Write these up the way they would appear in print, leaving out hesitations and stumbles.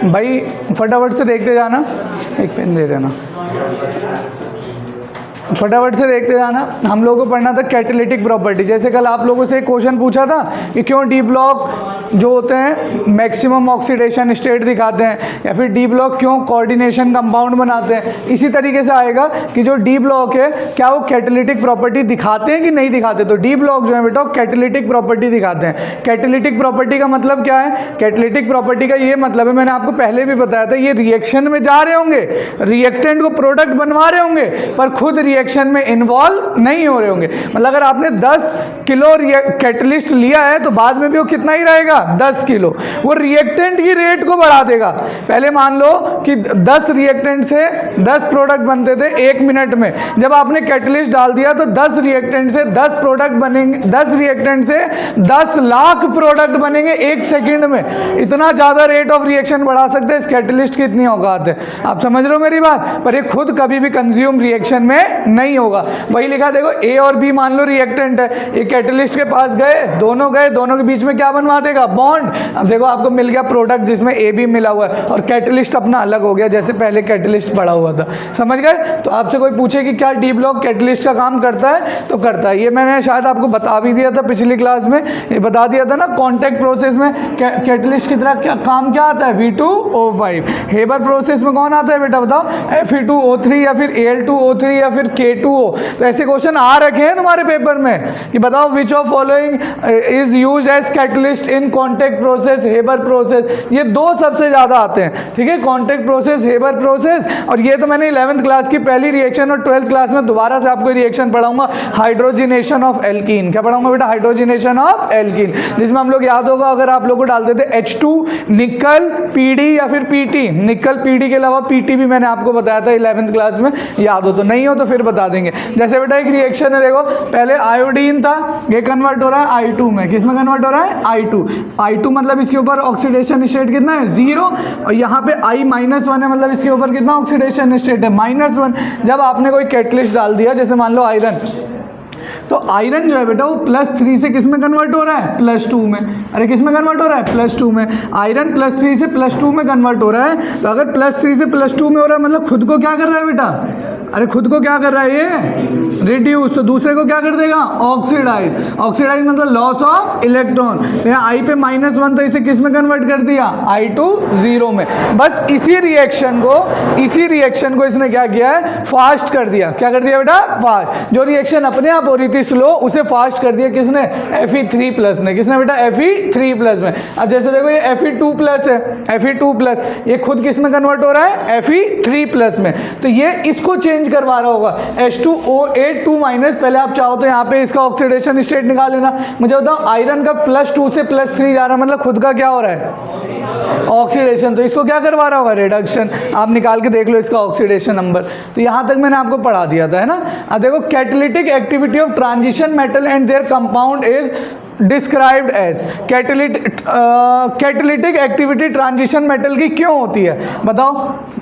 भाई फटाफट से देखते जाना, एक पेन दे देना, फटाफट से देखते जाना। हम लोगों को पढ़ना था कैटालिटिक प्रॉपर्टी। जैसे कल आप लोगों से एक क्वेश्चन पूछा था कि क्यों डी ब्लॉक जो होते हैं मैक्सिमम ऑक्सीडेशन स्टेट दिखाते हैं, या फिर डी ब्लॉक क्यों कोऑर्डिनेशन कंपाउंड बनाते हैं। इसी तरीके से आएगा कि जो डी ब्लॉक है क्या वो कैटालिटिक प्रॉपर्टी दिखाते हैं कि नहीं दिखाते। तो डी ब्लॉक जो है बेटा कैटालिटिक प्रॉपर्टी दिखाते हैं। कैटालिटिक प्रॉपर्टी का मतलब क्या है? कैटालिटिक प्रॉपर्टी का ये मतलब है, मैंने आपको पहले भी बताया था, ये रिएक्शन में जा रहे होंगे, रिएक्टेंट को प्रोडक्ट बनवा रहे होंगे, पर खुद रिएक्शन में इन्वॉल्व नहीं हो रहे होंगे। मतलब अगर आपने 10 किलो कैटलिस्ट लिया है तो बाद में भी वो कितना ही रहेगा, 10 किलो। वो रिएक्टेंट की रेट को बढ़ा देगा। पहले मान लो कि 10 रिएक्टेंट से 10 प्रोडक्ट बनते थे 1 मिनट में, जब आपने कैटलिस्ट डाल दिया तो 10 रिएक्टेंट से 10 प्रोडक्ट बनेंगे, 10 रिएक्टेंट से 10 लाख प्रोडक्ट बनेंगे 1 सेकंड में। इतना ज़्यादा रेट ऑफ रिएक्शन बढ़ा सकते हैं इस कैटलिस्ट की, इतनी औकात है। आप समझ रहे हो मेरी बात? पर ये खुद कभी भी कंज्यूम रिएक्शन में नहीं होगा। वही लिखा देखो, ए और बी मान लो रिएक्टेंट है, ये कैटलिस्ट के पास गए, दोनों के बीच में क्या बनवा देगा, बॉन्ड। अब देखो आपको मिल गया प्रोडक्ट जिसमें ए बी मिला हुआ है और कैटलिस्ट अपना अलग हो गया, जैसे पहले कैटलिस्ट पड़ा हुआ था। समझ गए? तो आपसे कोई पूछे कि क्या डी ब्लॉक कैटलिस्ट का काम करता है, तो करता है। ये मैंने शायद आपको बता भी दिया था पिछली क्लास में, ये बता दिया था ना, कॉन्टैक्ट प्रोसेस में कैटलिस्ट की तरह काम क्या आता है, V2O5। हेबर प्रोसेस में कौन आता है बेटा बताओ, Fe2O3 या फिर Al2O3 या फिर K2O। तो ऐसे क्वेश्चन आ रखे हैं तुम्हारे पेपर में कि बताओ which of following is used as catalyst in contact process, Haber process. ये दो सबसे ज्यादा आते हैं, ठीक है, कॉन्टैक्ट प्रोसेस, हेबर प्रोसेस। और ये तो मैंने 11th क्लास की पहली रिएक्शन और 12th क्लास में दोबारा से आपको रिएक्शन पढ़ाऊंगा, हाइड्रोजिनेशन ऑफ एल्कीन। क्या पढ़ाऊंगा बेटा? हाइड्रोजिनेशन ऑफ एल्कीन, जिसमें हम लोग याद होगा अगर आप लोग को डालते थे H2 निकल PD या फिर PT, निकल PD के अलावा PT भी मैंने आपको बताया था 11th क्लास में, याद हो तो, नहीं हो तो फिर बता देंगे। जैसे बेटा एक रिएक्शन है, देखो पहले आयोडीन था, ये कन्वर्ट हो रहा है I2 में। किस में कन्वर्ट हो रहा है? I2 मतलब इसके ऊपर ऑक्सीडेशन स्टेट कितना है, 0, और यहाँ पे I-1 है, मतलब इसके ऊपर कितना ऑक्सीडेशन स्टेट है, -1। जब आपने कोई कैटलिस्ट डाल दिया, जैसे मान लो आयरन, तो आयरन जो है बेटा वो +3 से किस में कन्वर्ट हो रहा है, +2 में। अरे किस में कन्वर्ट हो रहा है, +2 में। आयरन +3 से +2 में कन्वर्ट हो रहा है। तो अगर +3 से +2 में हो रहा है मतलब खुद को क्या कर रहा है बेटा, अरे खुद को क्या कर रहा है ये, रिड्यूस। तो दूसरे को क्या कर देगा, ऑक्सीडाइज। ऑक्सीडाइज मतलब लॉस ऑफ इलेक्ट्रॉन। यहाँ I पे -1 तो इसे किस में कन्वर्ट कर दिया, I2 0 में। बस इसी रिएक्शन को इसने क्या किया है, फास्ट कर दिया। क्या कर दिया बेटा, फास्ट। जो रिएक्शन अपने आप हो रही थी स्लो, उसे फास्ट कर दिया किसने, Fe3+ ने। किसने बेटा, Fe3+ में। अब जैसे देखो ये Fe2+ है, Fe2+, ये खुद किस में कन्वर्ट हो रहा है, Fe3+ में। तो ये इसको चेंज करवा रहा होगा, H2O8 पहले आप चाहो तो यहाँ पे इसका ऑक्सीडेशन स्टेट निकाल लेना। मुझे बताओ आयरन का +2 से +3 जा रहा है, मतलब खुद का क्या हो रहा है, ऑक्सीडेशन। तो इसको क्या करवा रहा होगा, रिडक्शन। आप निकाल के देख लो इसका ऑक्सीडेशन नंबर। तो यहाँ तक मैंने आपको पढ़ा दिया था, है ना। अब देखो catalytic activity of transition metal and their compound is described as. Catalytic activity transition metal की क्यों होती है बताओ?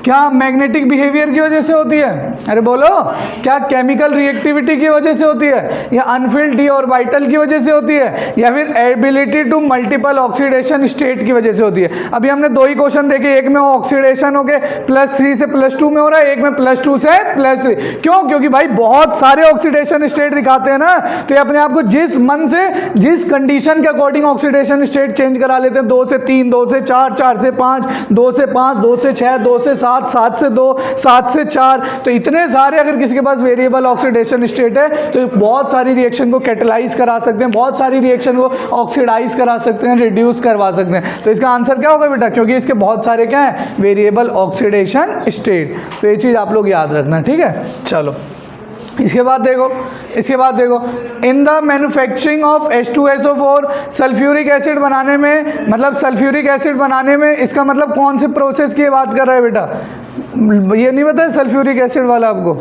क्या मैग्नेटिक बिहेवियर की वजह से होती है, अरे बोलो, क्या केमिकल रिएक्टिविटी की वजह से होती है, या अनफिल्ड डी ऑर्बिटल की वजह से होती है, या फिर ability to multiple oxidation state की वजह से होती है? अभी हमने 2 ही क्वेश्चन देखे, एक में ऑक्सीडेशन हो गए +3 से +2 में हो रहा है, एक में +2 से +3। क्यों? क्योंकि भाई बहुत सारे ऑक्सीडेशन स्टेट दिखाते हैं ना, तो ये अपने आप को जिस मन से, जिस कंडीशन के अकॉर्डिंग ऑक्सीडेशन स्टेट चेंज करा लेते हैं। 2 से 3, 2 से 4, 4 से 5, 2 से 5, 2 से 6, 2 से 7, 7 से 2, 7 से 4। तो इतने सारे अगर किसी के पास वेरिएबल ऑक्सीडेशन स्टेट है तो बहुत सारी रिएक्शन को कैटलाइज करा सकते हैं, बहुत सारी रिएक्शन को ऑक्सीडाइज करा सकते हैं, रिड्यूस करवा सकते हैं। तो इसका आंसर क्या होगा बेटा, क्योंकि इसके बहुत सारे क्या है, वेरिएबल ऑक्सीडेशन स्टेट। तो ये चीज़ आप लोग याद रखना, ठीक है। चलो इसके बाद देखो in the manufacturing of H2SO4 sulphuric acid बनाने में, मतलब सल्फ्यूरिक एसिड बनाने में इसका मतलब कौन से प्रोसेस की बात कर रहा है बेटा, ये नहीं पता है सल्फ्यूरिक एसिड वाला आपको?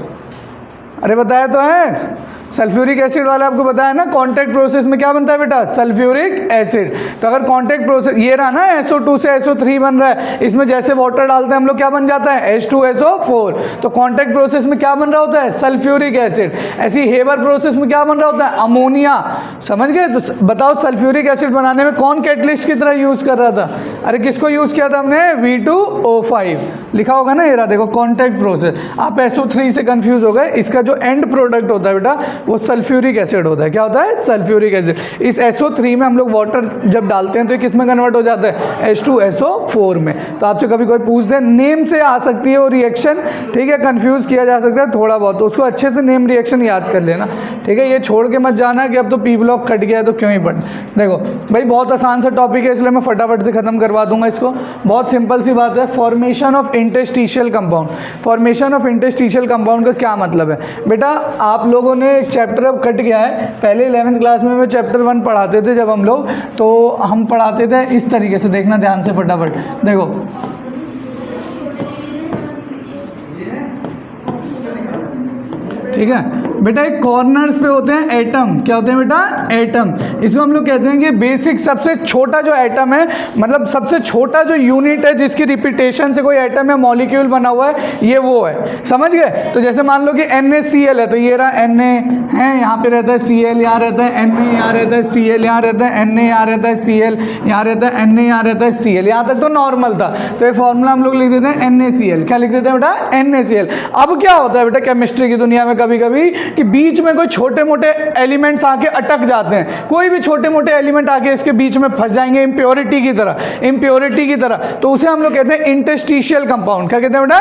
अरे बताया तो है, सल्फ्यूरिक एसिड वाला आपको बताया ना, कांटेक्ट प्रोसेस में क्या बनता है बेटा, सल्फ्यूरिक एसिड। तो अगर कांटेक्ट प्रोसेस ये रहा ना, SO2 से SO3 बन रहा है, इसमें जैसे वाटर डालते हैं हम लोग क्या बन जाता है, H2SO4। तो कांटेक्ट प्रोसेस में क्या बन रहा होता है, सल्फ्यूरिक एसिड। ऐसी हेबर प्रोसेस में क्या बन रहा होता है, अमोनिया। समझ गए? तो बताओ सल्फ्यूरिक एसिड बनाने में कौन कैटलिस्ट की तरह यूज कर रहा था, अरे किसको यूज किया था हमने, V2O5 लिखा होगा ना, ये रहा देखो कांटेक्ट प्रोसेस। आप SO3 से कंफ्यूज हो गए, इसका जो एंड प्रोडक्ट होता है बेटा वो सल्फ्यूरिक एसिड होता है। क्या होता है, सल्फ्यूरिक एसिड। इस SO3 में हम लोग वाटर जब डालते हैं तो किस में कन्वर्ट हो जाता है, H2SO4 में। तो आपसे कभी कोई पूछ दे, नेम से आ सकती है वो रिएक्शन, ठीक है, कंफ्यूज किया जा सकता है थोड़ा बहुत, तो उसको अच्छे से नेम रिएक्शन याद कर लेना, ठीक है। ये छोड़ के मत जाना कि अब तो P ब्लॉक कट गया है तो क्यों ही पढ़। देखो भाई बहुत आसान सा टॉपिक है, इसलिए मैं फटाफट से खत्म करवा दूंगा इसको। बहुत सिंपल सी बात है, formation of interstitial compound. Formation of interstitial compound का क्या मतलब है बेटा, आप लोगों ने एक चैप्टर अब कट गया है, पहले 11th क्लास में चैप्टर 1 पढ़ाते थे जब हम लोग, तो हम पढ़ाते थे इस तरीके से, देखना ध्यान से फटाफट देखो। ठीक है बेटा, एक कॉर्नर्स पे होते हैं एटम। क्या होते हैं बेटा, एटम। इसको हम लोग कहते हैं कि बेसिक सबसे छोटा जो एटम है, मतलब सबसे छोटा जो यूनिट है जिसकी रिपीटेशन से कोई एटम या मॉलिक्यूल बना हुआ है, ये वो है। समझ गए? तो जैसे मान लो कि NaCl है, तो ये रहा Na है, यहाँ पे रहता है Cl, यहाँ रहता है Na, यहाँ रहता है Cl, यहाँ रहता है Na, यहाँ रहता है Cl, यहाँ रहता है Na, यहाँ रहता है Cl। यहाँ तक तो नॉर्मल था, तो ये फॉर्मूला हम लोग लिख देते हैं NaCl। क्या लिख देते हैं बेटा, NaCl। अब क्या होता है बेटा केमिस्ट्री की दुनिया में कभी कभी कि बीच में कोई छोटे मोटे एलिमेंट्स आके अटक जाते हैं, कोई भी छोटे मोटे एलिमेंट आके इसके बीच में फंस जाएंगे इम्प्योरिटी की तरह, तो उसे हम लोग कहते हैं इंटरस्टिशियल कंपाउंड। क्या कहते हैं बेटा,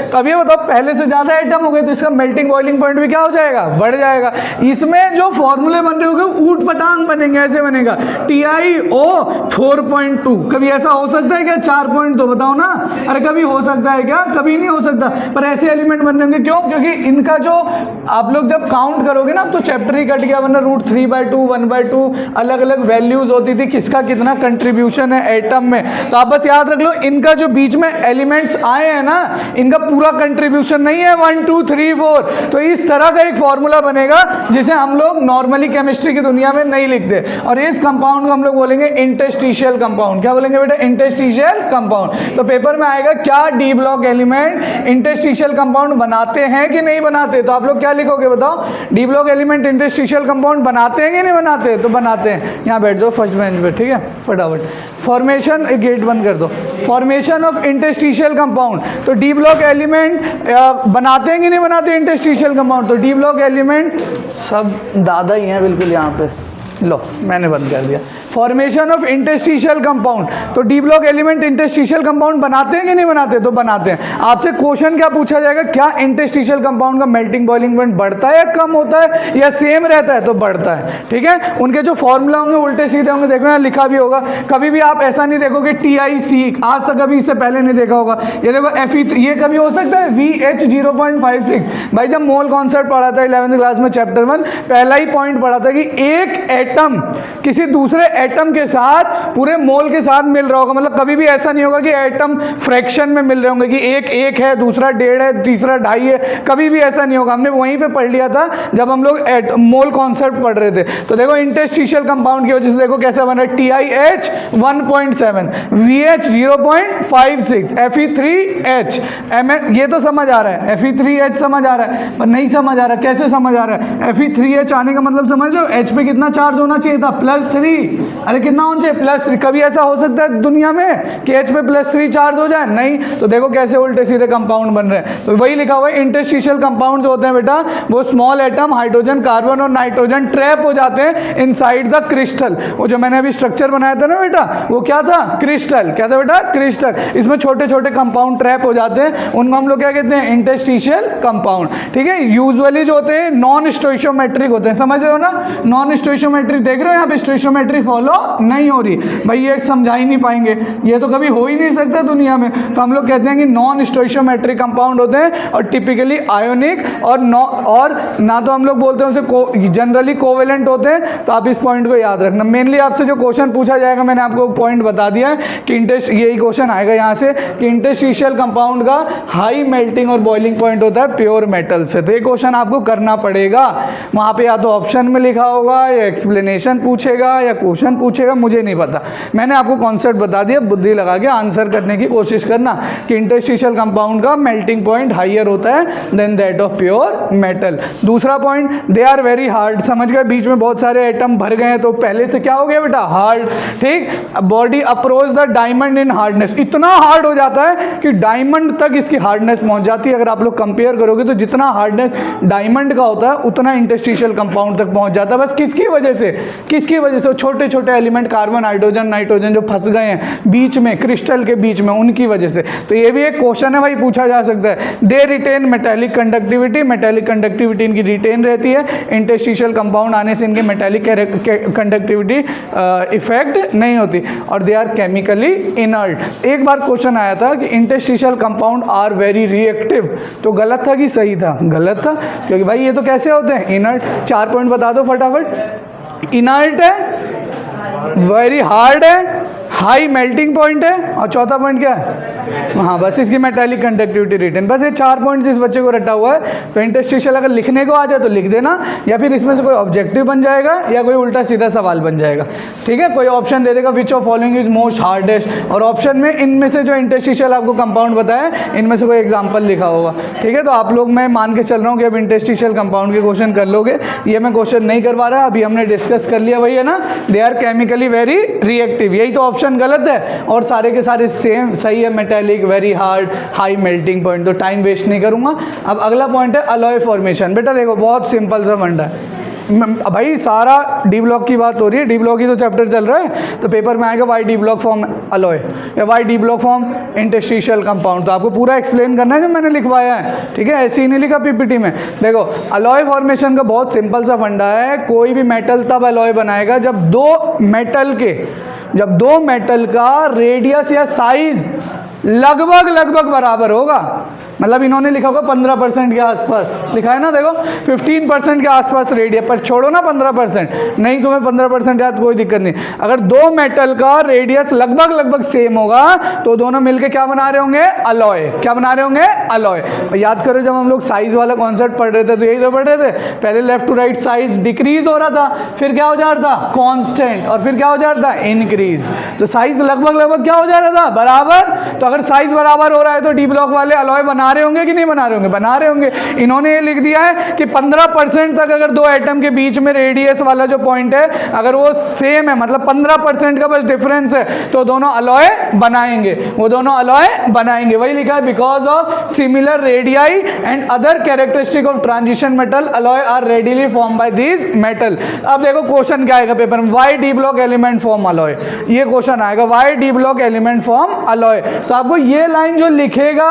तो अब ये बताओ पहले से ज्यादा एटम हो गए तो इसका मेल्टिंग बॉइलिंग पॉइंट भी क्या हो जाएगा, बढ़ जाएगा। इसमें जो फॉर्मूले बन रहे होंगे ऊट पटांग बनेंगे, ऐसे बनेगा TiO 4.2। कभी ऐसा हो सकता है क्या 4.2, बताओ ना, अरे कभी हो सकता है क्या, कभी नहीं हो सकता, पर ऐसे एलिमेंट बन रहे होंगे। क्यों? क्योंकि इनका जो आप लोग जब काउंट करोगे ना तो चैप्टर ही कट गया, वरना √3/2 1/2 अलग अलग वैल्यूज होती थी, किसका कितना कंट्रीब्यूशन है एटम में। तो आप बस याद रख लो, इनका जो बीच में एलिमेंट्स आए हैं ना, इनका पूरा कंट्रीब्यूशन नहीं है 1 2 3 4। तो इस तरह का एक फॉर्मूला बनेगा जिसे हम लोग नॉर्मली केमिस्ट्री की दुनिया में नहीं लिखते, और इस कंपाउंड को हम लोग बोलेंगे इंटरस्टिशियल कंपाउंड। क्या बोलेंगे बेटा, इंटरस्टिशियल कंपाउंड। तो पेपर में आएगा क्या D block element interstitial compound बनाते हैं कि नहीं बनाते, तो आप लोग क्या लिखोगे बताओ, D block element interstitial compound बनाते हैं कि नहीं बनाते, तो बनाते हैं। यहाँ बैठ जाओ फर्स्ट बेंच पे, ठीक है, फटाफट। फॉर्मेशन, गेट बंद कर दो। फॉर्मेशन ऑफ इंटरस्टिशियल कंपाउंड, तो डी ब्लॉक एलिमेंट बनाते हैं कि नहीं बनाते इंटरस्टिशियल कंपाउंड, तो डी ब्लॉक एलिमेंट सब दादा ही हैं बिल्कुल यहाँ पे, लो मैंने बंद कर दिया। फॉर्मेशन ऑफ इंटरस्टिशियल कंपाउंड, तो D block element interstitial compound बनाते हैं कि नहीं बनाते, तो बनाते हैं। आपसे क्वेश्चन क्या पूछा जाएगा, क्या इंटरस्टिशियल कंपाउंड का मेल्टिंग बॉइलिंग पॉइंट बढ़ता है या कम होता है या सेम रहता है, तो बढ़ता है। ठीक है, उनके जो फॉर्मूला होंगे उल्टे सीधे होंगे, देखो ना लिखा भी होगा। कभी भी आप ऐसा नहीं देखोगे TiC, आज तक कभी इससे पहले नहीं देखा होगा। ये देखो Fe, ये कभी हो सकता है VH 0.56। भाई जब मोल कॉन्सेप्ट पढ़ा था 11th क्लास में चैप्टर 1, पहला ही पॉइंट पढ़ा था कि एक एटम किसी दूसरे एटम के साथ पूरे मोल के साथ मिल रहा होगा। मतलब कभी भी ऐसा नहीं होगा कि एटम फ्रैक्शन में मिल रहे होंगे कि एक है, दूसरा 1.5 है, तीसरा 2.5 है, कभी भी ऐसा नहीं होगा। हमने वहीं पे पढ़ लिया था जब हम लोग मोल कॉन्सेप्ट पढ़ रहे थे। तो देखो इंटरस्टिशियल कंपाउंड की वजह से देखो कैसा बन रहा है, TiH 1.7, VH 0.56, Fe3H, ये तो समझ आ रहा है, Fe3H समझ आ रहा है, पर नहीं समझ आ रहा। कैसे समझ आ रहा है, Fe3H आने का मतलब समझ लो, H पे कितना चार्ज होना चाहिए था, +3। अरे कितना होना चाहिए, +3। कभी ऐसा हो सकता है दुनिया में कि H पे +3 चार्ज हो जाए, नहीं। तो देखो कैसे उल्टे सीधे कंपाउंड बन रहे हैं। तो वही लिखा हुआ है, इंटरस्टिशियल कंपाउंड जो होते हैं बेटा, वो स्मॉल एटम हाइड्रोजन, कार्बन और नाइट्रोजन ट्रैप हो जाते हैं इनसाइड द क्रिस्टल। वो जो मैंने अभी स्ट्रक्चर बनाया था ना बेटा, वो क्या था, क्रिस्टल। क्या था बेटा, क्रिस्टल। इसमें छोटे छोटे कंपाउंड ट्रैप हो जाते हैं, उनको हम लोग क्या कहते हैं, इंटरस्टिशियल कंपाउंड। ठीक है, यूजुअली जो होते हैं नॉन स्टोइशियोमेट्रिक होते हैं, समझ रहे हो ना। नॉन स्टोइशियोमेट्रिक स्टोइशियोमेट्री देख रहे हो, यहाँ पे स्टोइशियोमेट्री फॉलो नहीं हो रही भाई, ये समझा ही नहीं पाएंगे, ये तो कभी हो ही नहीं सकता दुनिया में। तो हम लोग कहते हैं कि नॉन स्टोइशियोमेट्रिक कंपाउंड होते हैं और टिपिकली आयोनिक, और ना तो हम लोग बोलते हैं उसे जनरली कोवेलेंट होते हैं। तो आप इस पॉइंट को याद रखना। मेनली आपसे जो क्वेश्चन पूछा जाएगा, मैंने आपको पॉइंट बता दिया है कि यही क्वेश्चन आएगा यहाँ से कि इंटरस्टिशियल कंपाउंड का हाई मेल्टिंग और बॉइलिंग पॉइंट होता है प्योर मेटल से। तो ये क्वेश्चन आपको करना पड़ेगा, वहाँ पे या तो ऑप्शन में लिखा होगा या एक्सप्लेनेशन पूछेगा या क्वेश्चन पूछेगा, मुझे नहीं पता। मैंने आपको कॉन्सेप्ट बता दिया, बुद्धि लगा के आंसर करने की कोशिश करना कि इंटरस्टिशियल कंपाउंड का मेल्टिंग पॉइंट हाइयर होता है then that of pure metal. दूसरा point, they are very hard. समझ गए, बीच में बहुत सारे एटम भर गए हैं तो पहले से क्या हो गया बेटा, हार्ड। ठीक, body approach the diamond in hardness, इतना हार्ड हो जाता है कि डायमंड तक इसकी हार्डनेस पहुंच जाती है। अगर आप लोग कंपेयर करोगे तो जितना हार्डनेस डायमंड का होता है उतना इंटरस्टिशियल कंपाउंड तक पहुंच जाता है। बस किसकी वजह से, किसकी वजह से, छोटे छोटे एलिमेंट कार्बन, हाइड्रोजन, नाइट्रोजन जो फंस गए हैं बीच में, क्रिस्टल के बीच में, उनकी वजह से। तो ये भी एक क्वेश्चन है भाई, पूछा जा सकता है। They retain metallic conductivity, metallic conductivity इनकी रिटेन रहती है। इंटरस्टिशियल कंपाउंड आने से इनके मेटेलिक कंडक्टिविटी इफेक्ट नहीं होती और दे आर केमिकली इनर्ट। एक बार क्वेश्चन आया था कि interstitial compound are very reactive, तो गलत था कि सही था? गलत था, क्योंकि भाई ये तो कैसे होते हैं, इनर्ट। 4 पॉइंट बता दो फटाफट। इनर्ट है, वेरी हार्ड है, हाई मेल्टिंग पॉइंट है, और चौथा पॉइंट क्या है? हाँ, बस इसकी मेटेलिक कंडक्टिविटी रिटेन। बस ये 4 पॉइंट जिस बच्चे को रटा हुआ है, तो इंटरस्टिशियल अगर लिखने को आ जाए तो लिख देना, या फिर इसमें से कोई ऑब्जेक्टिव बन जाएगा या कोई उल्टा सीधा सवाल बन जाएगा। ठीक है, कोई ऑप्शन दे देगा विच of following is most hardest, और ऑप्शन में इनमें से जो इंटरस्टिशियल आपको कंपाउंड बताया इनमें से कोई एग्जाम्पल लिखा होगा। ठीक है, तो आप लोग, मैं मान के चल रहा हूँ कि अब इंटरस्टिशियल कंपाउंड के क्वेश्चन कर लोगे। ये मैं क्वेश्चन नहीं करवा रहा, अभी हमने डिस्कस कर लिया वही है ना, they are chemically very reactive. यही तो ऑप्शन गलत है और सारे के सारे सेम सही है, metallic, very hard, high melting point. तो टाइम वेस्ट नहीं करूंगा। अब अगला पॉइंट है अलॉय फॉर्मेशन। बेटा देखो, बहुत सिंपल सा फंडा है भाई, सारा डी ब्लॉक की बात हो रही है, डी ब्लॉक ही तो चैप्टर चल रहा है। तो पेपर में आएगा why d block form alloy या why d block form interstitial compound, तो आपको पूरा एक्सप्लेन करना है जो मैंने लिखवाया है। ठीक है, ऐसे ही नहीं लिखा पीपीटी में। देखो, अलॉय फॉर्मेशन का बहुत सिंपल सा फंडा है। कोई भी मेटल तब अलॉय बनाएगा जब दो मेटल का रेडियस या साइज लगभग बराबर होगा। मतलब इन्होंने लिखा होगा 15% के आसपास लिखा है ना, देखो 15% के आसपास रेडियस, पर छोड़ो ना 15%, नहीं तुम्हें 15% याद, कोई दिक्कत नहीं। अगर दो मेटल का रेडियस लगभग सेम होगा तो दोनों मिलके क्या बना रहे होंगे, अलॉय। क्या बना रहे होंगे, अलॉय। याद करो, जब हम लोग साइज वाला कॉन्सेप्ट पढ़ रहे थे तो यही तो पढ़ रहे थे, पहले left to right size decrease हो रहा था, फिर क्या हो जा रहा था, कांस्टेंट, और फिर क्या हो जा रहा था, इंक्रीज। तो साइज लगभग क्या हो जा रहा था, बराबर। तो अगर साइज बराबर हो रहा है तो डी ब्लॉक वाले अलॉय बना रहे होंगे कि नहीं बना रहे होंगे, बना रहे होंगे। इन्होंने ये लिख दिया है कि 15% तक अगर दो एटम के बीच में रेडियस वाला जो पॉइंट है अगर वो सेम है, मतलब 15% का बस डिफरेंस है, तो दोनों अलॉय बनाएंगे, वो दोनों अलॉय बनाएंगे। वही लिखा है, because of similar radii and other characteristic of transition metal alloy are readily form by these metal. अब देखो क्वेश्चन क्या आएगा पेपर में, why d block element form alloy, ये क्वेश्चन आएगा, why d block element form alloy. तो आपको ये लाइन जो लिखेगा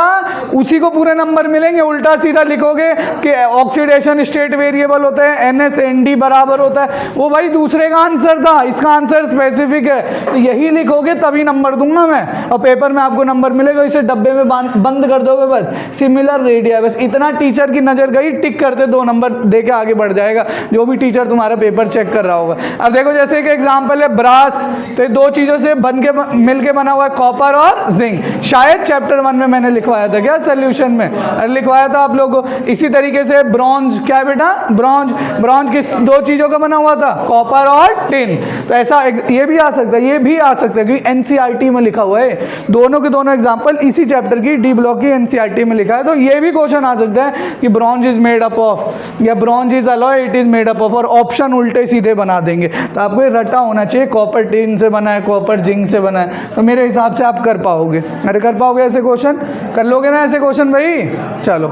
उसी को पूरे नंबर मिलेंगे। उल्टा सीधा लिखोगे कि ऑक्सीडेशन स्टेट वेरिएबल होते हैं, NSND बराबर होता है, वो भाई दूसरे का आंसर था, इसका आंसर स्पेसिफिक है, तो यही लिखोगे तभी नंबर दूंगा मैं, और पेपर में आपको नंबर मिलेगा। इसे डब्बे में बंद कर दोगे, बस सिमिलर रेडिया, बस इतना टीचर की नजर गई, टिक करते 2 नंबर दे के आगे बढ़ जाएगा जो भी टीचर तुम्हारा पेपर चेक कर रहा होगा। अब देखो, जैसे एक एग्जाम्पल है ब्रास, तो 2 चीजों से मिलके बना हुआ है, कॉपर और जिंक। शायद चैप्टर 1 में मैंने लिखवाया था क्या, सोल्यूशन में लिखवाया था आप लोगों को। इसी तरीके से ब्रॉन्ज, क्या है बेटा, ब्रॉन्ज किस 2 चीजों का बना हुआ था, कॉपर और टिन। तो ऐसा ये भी आ सकता है, ये भी आ सकता है, क्योंकि एनसीईआरटी में लिखा हुआ है, दोनों के दोनों एग्जांपल इसी चैप्टर की डी ब्लॉक की एनसीईआरटी में लिखा है। तो ये भी क्वेश्चन आ सकता है कि bronze is made up of, या bronze is alloy, it is made up of, और ऑप्शन उल्टे सीधे बना देंगे। तो आपको ये रटा होना चाहिए, कॉपर टिन से बना है, कॉपर जिंक से बना है, तो मेरे हिसाब से आप कर पाओगे। अरे कर पाओगे ऐसे क्वेश्चन, कर लोगे ना ऐसे क्वेश्चन भाई, चलो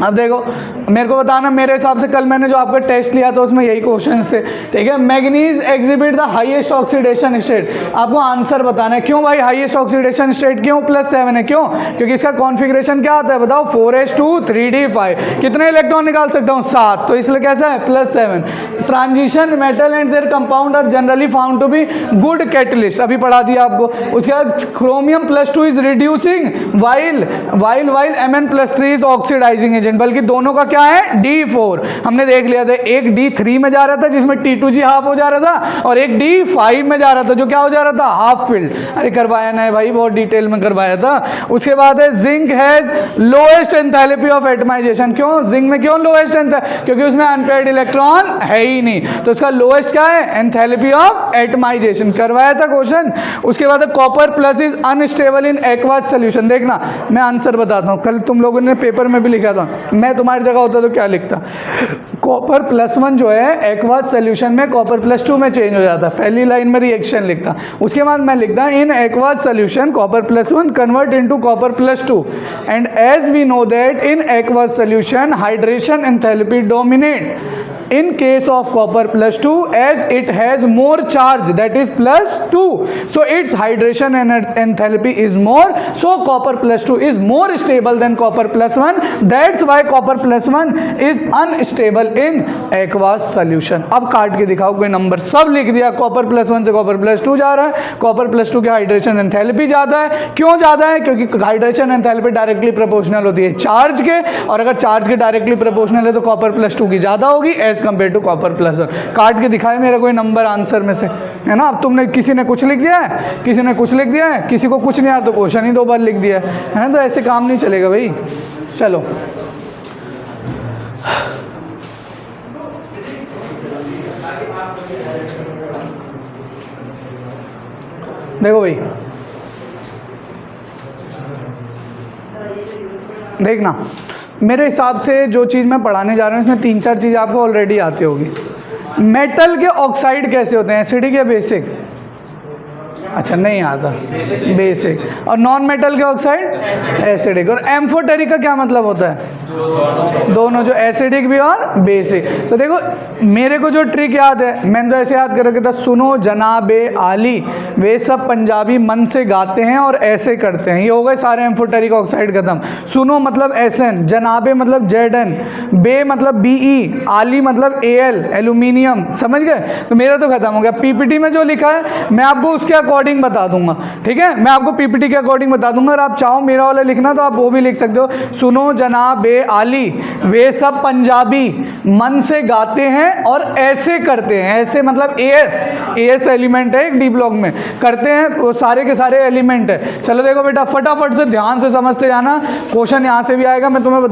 अब देखो मेरे को बताना, मेरे हिसाब से कल मैंने जो आपका टेस्ट लिया था उसमें यही क्वेश्चन थे, ठीक है। Manganese exhibit the highest oxidation state, आपको आंसर बताना है। क्यों भाई हाईएस्ट ऑक्सीडेशन स्टेट क्यों +7 है? क्यों? क्योंकि इसका कॉन्फ़िगरेशन क्या आता है बताओ, 4s2 3d5। कितने इलेक्ट्रॉन निकाल सकता हूँ? 7, तो इसलिए कैसा है +7। Transition metal and their compound are generally found to be good catalyst, अभी पढ़ा दिया आपको। उसके बाद chromium +2 is reducing while Mn+3 is oxidising agent, बल्कि दोनों का क्या है D4। हमने देख लिया था, एक D3 में जा रहा था जिसमें T2G हाफ हो जा रहा था, और एक D5 में जा रहा था जो क्या हो जा रहा था, हाफ फिल्ड। अरे करवाया ना है भाई, बहुत डिटेल में करवाया था। उसके बाद है zinc has lowest enthalpy of atomisation. क्यों जिंक में क्यों लोएस्ट एंथैल्पी? क्योंकि उसमें अनपेयर्ड इलेक्ट्रॉन है ही नहीं, तो उसका लोएस्ट क्या है, एंथैल्पी ऑफ एटमाइजेशन, करवाया था क्वेश्चन। उसके बाद copper plus is unstable in aqueous solution. देखना मैं आंसर बताता हूँ, कल तुम लोगों ने पेपर में भी लिखा था, मैं तुम्हारी जगह होता तो क्या लिखता। कॉपर +1 जो है एक्वास सोल्यूशन में कॉपर +2 में चेंज हो जाता, पहली लाइन में रिएक्शन लिखता। उसके बाद मैं लिखता in aqueous solution copper +1 convert into copper +2 and as we know that in aqueous solution hydration enthalpy dominate in case of copper +2 as it has more charge, that is +2, so its hydration enthalpy is more, so copper +2 is more stable than copper +1, that's why copper +1 is unstable in aqueous solution। अब काट के दिखाओ कोई number, सब लिख दिया। Copper +1 से copper +2 जा रहा है, कॉपर +2 की हाइड्रेशन एंथैल्पी ज़्यादा है। क्यों ज़्यादा है? क्योंकि हाइड्रेशन एंथैल्पी डायरेक्टली प्रोपोर्शनल होती है चार्ज के, और अगर चार्ज के डायरेक्टली प्रोपोर्शनल है तो कॉपर +2 की ज़्यादा होगी एज कंपेयर टू कॉपर +1। काट के दिखाए मेरा कोई नंबर आंसर में से, है ना। अब तुमने किसी ने कुछ लिख दिया है, किसी ने कुछ लिख दिया है, किसी को कुछ नहीं आ रहा तो क्वेश्चन ही 2 बार लिख दिया है ना, तो ऐसे काम नहीं चलेगा भाई। चलो देखो भाई, देखना मेरे हिसाब से जो चीज़ मैं पढ़ाने जा रहा हूँ इसमें 3-4 चीज़ आपको ऑलरेडी आती होगी। मेटल के ऑक्साइड कैसे होते हैं, एसिडिक या बेसिक? अच्छा नहीं आता, बेसिक। और नॉन मेटल के ऑक्साइड एसिडिक। और एम्फोटेरिक का क्या मतलब होता है? दोनों, जो एसिडिक भी और बेसिक। तो देखो मेरे को जो ट्रिक याद है, मैंने तो ऐसे याद कर रखा था, सुनो जनाबे आली वे सब पंजाबी मन से गाते हैं और ऐसे करते हैं, ये हो गए सारे एम्फोटेरिक ऑक्साइड खत्म। सुनो मतलब SN, जनाबे मतलब ZN, बे मतलब BE, आली मतलब AL एल्यूमिनियम, समझ गए। तो मेरा तो खत्म हो गया। PPT में जो लिखा है मैं आपको उसके अकॉर्डिंग बता दूंगा, ठीक है। मैं आपको PPT के अकॉर्डिंग बता दूंगा, और आप चाहो मेरा वाला लिखना तो आप वो भी लिख सकते हो। सुनो जनाबे आली वे सब पंजाबी मन से गाते हैं और ऐसे करते हैं। ऐसे मतलब AS एलिमेंट है एक D ब्लॉक में, करते हैं वो सारे के सारे एलिमेंट है। चलो देखो बेटा फटाफट से ध्यान से समझते जाना, क्वेश्चन यहाँ से भी आएगा। मैं तुम्हें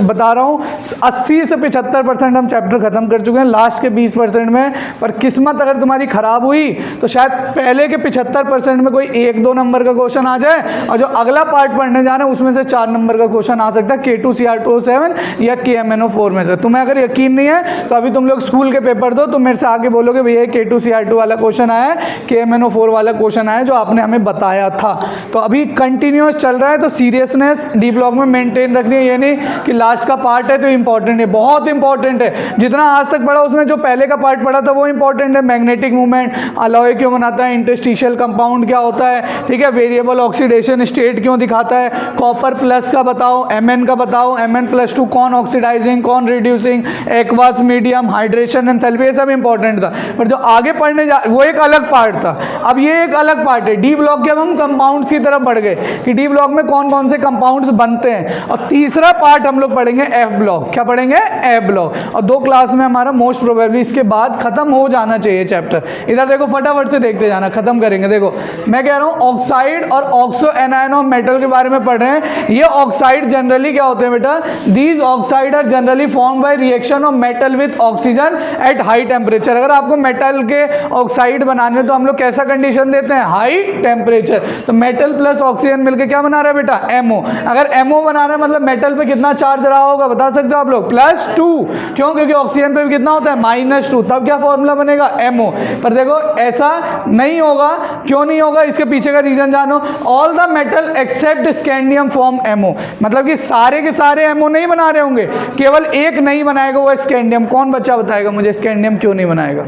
बता रहा हूँ 80 से 75% हम चैप्टर खत्म कर चुके हैं, लास्ट के 20% में। पर किस्मत अगर तुम्हारी खराब हुई तो शायद पहले के 75% में कोई 1-2 नंबर का क्वेश्चन आ जाए, और जो अगला पार्ट पढ़ने जा रहे हैं उसमें से 4 नंबर का क्वेश्चन आ सकता है K2Cr2O7 या KMnO4 में से। तुम्हें अगर यकीन नहीं है तो अभी तुम लोग स्कूल के पेपर दो, तो मेरे से आगे बोलोगे भैया K2Cr2 वाला क्वेश्चन आया है, KMnO4 वाला क्वेश्चन आया जो आपने हमें बताया था। तो अभी कंटिन्यूस चल रहा है, तो सीरियसनेस D ब्लॉक में मेंटेन रखनी है। ये नहीं कि लास्ट का पार्ट है तो इंपॉर्टेंट है, बहुत इंपॉर्टेंट है। जितना आज तक पढ़ा उसमें जो पहले का पार्ट पढ़ा था वो इंपॉर्टेंट है। मैग्नेटिक मूवमेंट, अलॉय क्यों बनाता है, इंटरस्टिशियल कंपाउंड क्या होता है, ठीक है, वेरिएबल ऑक्सीडेशन स्टेट क्यों दिखाता है, कॉपर प्लस का बताओ, Mn का बताओ, Mn+2 कौन ऑक्सीडाइजिंग कौन reducing, aqueous medium, hydration enthalpy, ये सब इंपॉर्टेंट था। पर जो आगे पढ़ने जा वो एक अलग पार्ट था, अब ये एक अलग पार्ट है। D ब्लॉक के अब हम कंपाउंड्स की तरफ बढ़ गए कि D ब्लॉक में कौन कौन से कंपाउंड्स बनते हैं। और तीसरा पार्ट हम लोग पढ़ेंगे F ब्लॉक। क्या पढ़ेंगे? F block. और 2 क्लास में हमारा मोस्ट प्रोबेबली इसके बाद खत्म हो जाना चाहिए चैप्टर। इधर देखो फटाफट से देखते जाना, खत्म करेंगे। देखो मैं कह रहा हूँ ऑक्साइड और ऑक्सो एनायन ऑफ मेटल के बारे में पढ़ रहे हैं। ये ऑक्साइड जनरली क्या होते हैं बेटा, these oxide are generally form by reaction of metal with oxygen at high temperature. अगर आपको मेटल के ऑक्साइड बनाने तो हम लोग कैसा कंडीशन देते हैं, हाई टेम्परेचर। तो मेटल प्लस ऑक्सीजन मिलकर क्या बना रहा है बेटा, MO। अगर MO बना रहा है मतलब मेटल पे कितना चार्ज रहा होगा बता सकते हो आप लोग, +2। क्यों? क्योंकि ऑक्सीजन पे भी कितना होता है, -2। तब क्या फॉर्मूला बनेगा, MO। पर देखो ऐसा नहीं होगा, क्यों नहीं होगा, इसके पीछे का रीजन जानो। All the metal except scandium form MO, मतलब कि सारे के सारे सारे MO नहीं बना रहे होंगे, केवल एक नहीं बनाएगा, वो स्कैंडियम। कौन बच्चा बताएगा मुझे स्कैंडियम क्यों नहीं बनाएगा?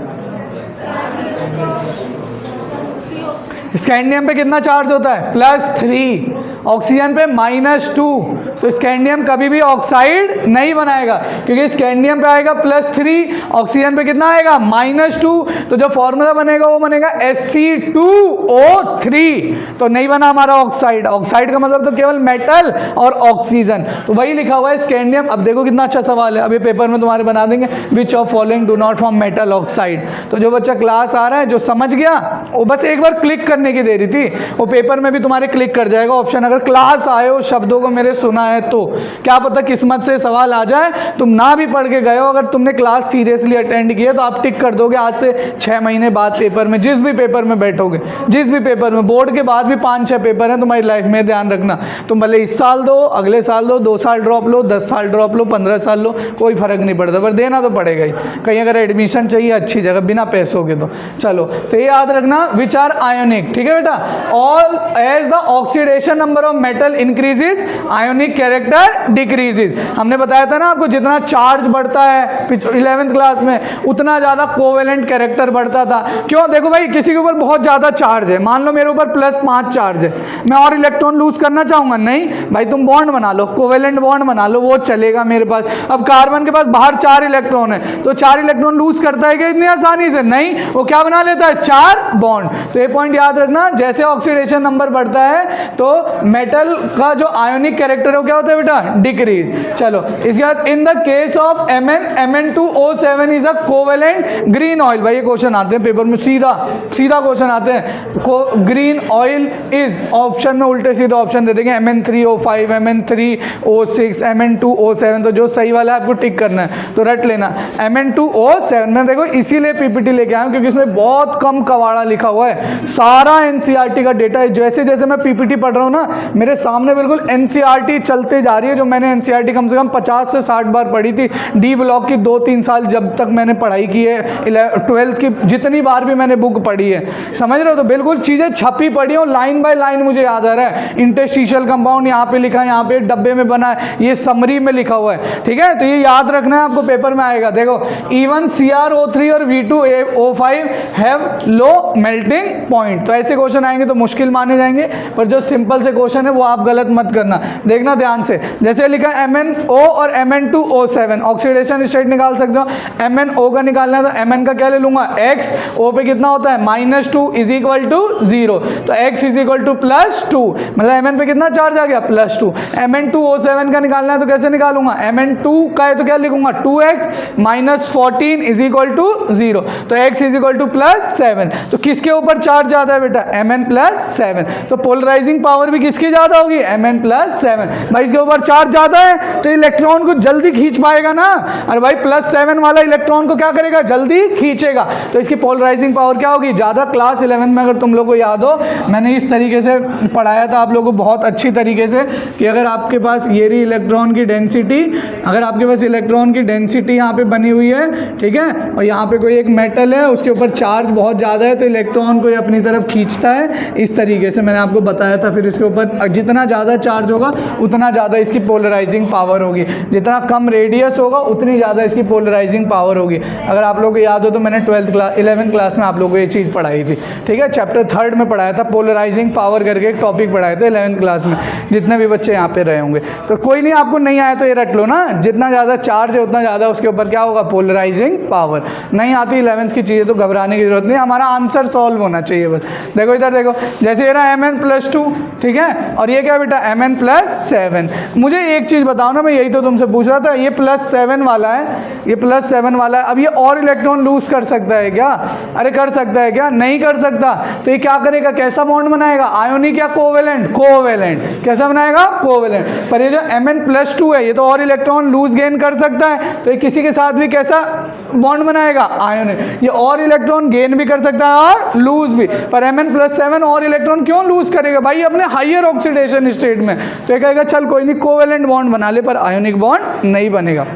स्कैंडियम पे कितना चार्ज होता है? +3, ऑक्सीजन पे -2, तो स्कैंडियम कभी भी ऑक्साइड नहीं बनाएगा, क्योंकि स्कैंडियम पे आएगा +3, ऑक्सीजन पे कितना आएगा? -2, तो जो फॉर्मूला बनेगा वो बनेगा Sc2O3, तो नहीं बना हमारा ऑक्साइड। ऑक्साइड का मतलब तो केवल मेटल और ऑक्सीजन, तो वही लिखा हुआ है स्कैंडियम। अब देखो कितना अच्छा सवाल है, अभी पेपर में तुम्हारे बना देंगे, विच of following do not form metal oxide. तो जो बच्चा क्लास आ रहा है, जो समझ गया, वो बस एक बार क्लिक करने की देरी थी, वो पेपर में भी तुम्हारे क्लिक कर जाएगा ऑप्शन। अगर क्लास आए हो, शब्दों को मेरे सुना है, तो क्या पता किस्मत से सवाल आ जाए, तुम ना भी पढ़ के गए हो, अगर तुमने क्लास सीरियसली अटेंड की है तो आप टिक कर दोगे आज से 6 महीने बाद पेपर में, जिस भी पेपर में बैठोगे, जिस भी पेपर में। बोर्ड के बाद भी 5-6 पेपर हैं तुम्हारी लाइफ में, ध्यान रखना। तुम भले इस साल दो, अगले साल दो, 2 साल ड्रॉप लो, 10 साल ड्रॉप लो, 15 साल लो, कोई फर्क नहीं पड़ता, पर देना तो पड़ेगा ही। कहीं अगर एडमिशन चाहिए अच्छी जगह बिना पैसों के, तो चलो, तो ये याद रखना, विच आर आयोनिक, ठीक है बेटा। All as the oxidation number of metal increases, ionic character decreases. हमने बताया था ना आपको, जितना चार्ज बढ़ता है 11th क्लास में, उतना ज़्यादा कोवेलेंट कैरेक्टर बढ़ता था। क्यों? देखो भाई, किसी के ऊपर बहुत ज़्यादा चार्ज है, मान लो मेरे ऊपर +5 चार्ज है, मैं और इलेक्ट्रॉन लूज करना चाहूँगा, नहीं भाई, तुम बॉन्ड बना लो, कोवेलेंट बॉन्ड बना लो, वो चलेगा मेरे पास। अब कार्बन के पास बाहर 4 इलेक्ट्रॉन है, तो 4 इलेक्ट्रॉन लूज करता है क्या इतनी आसानी से? नहीं, वो क्या बना लेता है? 4 बॉन्ड। तो ये पॉइंट याद रखना, जैसे ऑक्सीडेशन नंबर बढ़ता है तो मेटल का जो आयोनिक कैरेक्टर है वो क्या होता है बेटा? डिक्रीज। चलो, इसके बाद in the case of Mn2O7 is a covalent green oil. भाई ये क्वेश्चन आते हैं पेपर में, सीधा क्वेश्चन आते हैं। ग्रीन ऑयल इज, ऑप्शन में उल्टे सीधे ऑप्शन दे देंगे, Mn3O5, Mn3O6, Mn2O7, तो जो सही वाला है आपको टिक करना है, तो रट लेना Mn2O7। मैं देखो इसीलिए पीपीटी लेके आया हूँ, क्योंकि इसमें बहुत कम कवाड़ा लिखा हुआ है, सारा एनसीईआरटी का डेटा है। जैसे जैसे मैं पीपीटी पढ़ रहा हूँ ना, मेरे सामने बिल्कुल एनसीईआरटी चलते जा रही है, जो मैंने एनसीईआरटी कम से कम 50 से 60 बार पढ़ी थी। डी ब्लॉक की 2-3 साल जब तक मैंने पढ़ाई की है, 12th की जितनी बार भी मैंने बुक पढ़ी है, समझ रहे हो? तो बिल्कुल चीज़ें छपी पढ़ी हो, लाइन बाय लाइन मुझे याद आ रहा है। इंटरस्टिशियल कंपाउंड यहाँ पे लिखा है, यहाँ पे डब्बे में बना है, ये समरी में लिखा हुआ है, ठीक है? तो ये याद रखना है, आपको पेपर में आएगा। देखो, इवन CrO3 और V2O5 have low melting point. तो ऐसे क्वेश्चन आएंगे तो मुश्किल माने जाएंगे, पर जो सिंपल से क्वेश्चन है वो आप गलत मत करना, देखना ध्यान से। जैसे लिखा MnO और Mn2O7, ऑक्सीडेशन स्टेट निकाल सकते हो। MnO का निकालना है तो Mn का क्या ले लूंगा? X, O पे कितना होता है? -2 इज इक्वल टू 0, तो X इज इक्वल टू +2, मतलब Mn पे कितना चार्ज आ गया? +2। Mn2O7 का निकालना है तो कैसे निकालूंगा? Mn2 का है तो क्या लिखूंगा? 2X -14 इज इक्वल टू 0, तो X इज इक्वल टू +7। तो किसके ऊपर चार्ज ज्यादा है बेटा? Mn+7। तो पोलराइजिंग पावर भी किसकी ज्यादा होगी? Mn+7। भाई इसके ऊपर चार्ज ज्यादा है तो इलेक्ट्रॉन को जल्दी खींच पाएगा ना, अरे भाई +7 वाला इलेक्ट्रॉन को क्या करेगा? जल्दी खींचेगा, तो इसकी पोलराइजिंग पावर क्या होगी? ज्यादा। क्लास 11 में अगर तुम लोग को याद हो, मैंने इस तरीके से पढ़ाया था आप लोगों को बहुत अच्छी तरीके से, कि अगर आपके पास ये रही इलेक्ट्रॉन की डेंसिटी, अगर आपके पास इलेक्ट्रॉन की डेंसिटी यहाँ पे बनी हुई है, ठीक है, और यहाँ पे कोई एक मेटल है, उसके ऊपर चार्ज बहुत ज़्यादा है, तो इलेक्ट्रॉन को ये अपनी तरफ खींचता है इस तरीके से, मैंने आपको बताया था। फिर इसके ऊपर जितना ज़्यादा चार्ज होगा उतना ज़्यादा इसकी पोलराइजिंग पावर होगी, जितना कम रेडियस होगा उतनी ज़्यादा इसकी पोलराइजिंग पावर होगी। अगर आप लोगों को याद हो तो मैंने 11th क्लास में आप लोगों को ये चीज़ पढ़ाई थी, ठीक है, चैप्टर 3 में पढ़ाया था, पोलराइजिंग पावर करके एक टॉपिक पढ़ाए थे 11th क्लास में, जितने भी बच्चे यहाँ पे रहे होंगे। तो कोई नहीं, आपको नहीं आया तो ये रट लो ना, जितना ज़्यादा चार्ज है उतना ज़्यादा उसके ऊपर क्या होगा? Polarising power. नहीं आती 11th की चीज़ें तो घबराने की जरूरत नहीं, हमारा आंसर सॉल्व होना चाहिए बस। देखो इधर देखो, जैसे ये रहा Mn+2, ठीक है, और ये क्या बेटा? Mn+7। मुझे एक चीज़ बताओ ना, मैं यही तो तुमसे पूछ रहा था, ये +7 वाला है, ये +7 वाला है, अब ये और इलेक्ट्रॉन लूज कर सकता है क्या? अरे कर सकता है क्या? नहीं कर सकता। तो ये क्या करेगा? कैसा बॉन्ड बनाएगा? आयोनिक या कोवेलेंट? कोवेलेंट। कैसा बनाएगा? कोवेलेंट। पर ये जो Mn+2 है, ये तो और इलेक्ट्रॉन लूज गेन कर सकता है, तो ये किसी के साथ भी कैसा बॉन्ड बनाएगा? आयोनिक। ये और इलेक्ट्रॉन गेन भी कर सकता है और लूज भी, पर Mn+7 और इलेक्ट्रॉन क्यों लूज करेगा भाई? अपने हाइयर ऑक्सीडेशन स्टेट में। तो ये कहेगा चल कोई नहीं, कोवेलेंट बॉन्ड बना ले, पर आयोनिक बॉन्ड नहीं बनेगा।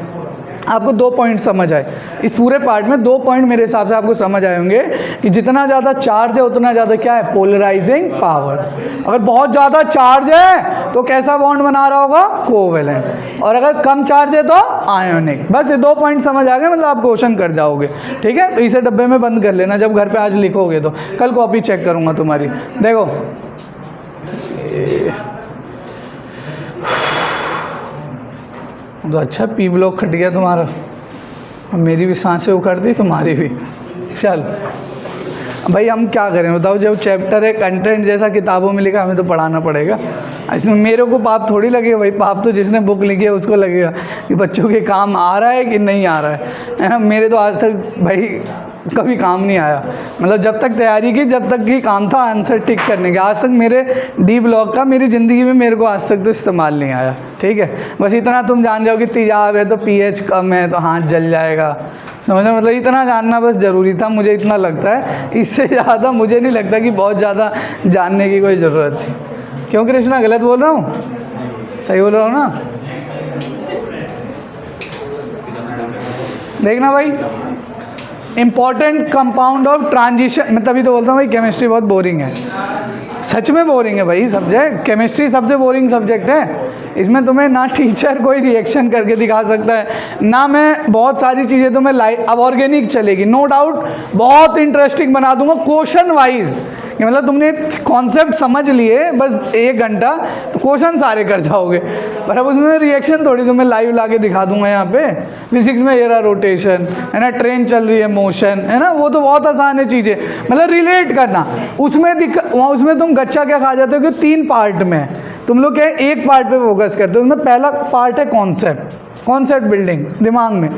आपको 2 पॉइंट समझ आए इस पूरे पार्ट में। 2 पॉइंट मेरे हिसाब से आपको समझ आए होंगे कि जितना ज़्यादा चार्ज है उतना ज़्यादा क्या है, पोलराइजिंग पावर। अगर बहुत ज़्यादा चार्ज है तो कैसा बॉन्ड बना रहा होगा, कोवेलेंट, और अगर कम चार्ज है तो आयोनिक। बस ये 2 पॉइंट समझ आ गए, मतलब आप क्वेश्चन कर जाओगे। ठीक है, तो इसे डब्बे में बंद कर लेना, जब घर पे आज लिखोगे तो कल कॉपी चेक करूँगा तुम्हारी। देखो तो अच्छा पी ब्लॉक खट गया तुम्हारा, मेरी भी सांसें उखड़ दी, तुम्हारी भी। चल भाई हम क्या करें बताओ, जब चैप्टर है कंटेंट जैसा किताबों में लिखा, हमें तो पढ़ाना पड़ेगा। इसमें मेरे को पाप थोड़ी लगेगा भाई, पाप तो जिसने बुक लिखी है उसको लगेगा कि बच्चों के काम आ रहा है कि नहीं आ रहा है ना। मेरे तो आज तक भाई कभी काम नहीं आया, मतलब जब तक तैयारी की, जब तक ही काम था आंसर टिक करने का, आज तक मेरे डी ब्लॉक का मेरी ज़िंदगी में मेरे को आज तक तो इस्तेमाल नहीं आया। ठीक है, बस इतना तुम जान जाओ कि तेजाब है तो पीएच कम है तो हाथ जल जाएगा, समझो, मतलब इतना जानना बस ज़रूरी था, मुझे इतना लगता है। इससे ज़्यादा मुझे नहीं लगता कि बहुत ज़्यादा जानने की कोई ज़रूरत थी। क्यों कृष्णा, गलत बोल रहा हूँ, सही बोल रहा हूँ ना? देखना भाई, इंपॉर्टेंट कंपाउंड ऑफ ट्रांजिशन। मैं तभी तो बोलता हूँ भाई केमिस्ट्री बहुत बोरिंग है, सच में बोरिंग है भाई सब्जेक्ट। केमिस्ट्री सबसे बोरिंग सब्जेक्ट है। इसमें तुम्हें ना टीचर कोई रिएक्शन करके दिखा सकता है, ना मैं बहुत सारी चीज़ें तुम्हें अब ऑर्गेनिक चलेगी नो डाउट, बहुत इंटरेस्टिंग बना दूंगा क्वेश्चन वाइज, कि मतलब तुमने कॉन्सेप्ट समझ लिए बस 1 घंटा तो क्वेश्चन सारे कर जाओगे। पर अब उसमें रिएक्शन थोड़ी तुम्हें लाइव ला के दिखा दूंगा। यहाँ पे फिजिक्स में ये रहा रोटेशन है ना, ट्रेन चल रही है मोशन है ना, वो तो बहुत आसान है चीज़ें, मतलब रिलेट करना। उसमें तुम गच्चा क्या खा जाते हो कि 3 पार्ट में तुम लोग क्या एक पार्ट पे फोकस करते हो। उसमें पहला पार्ट है कॉन्सेप्ट बिल्डिंग दिमाग में,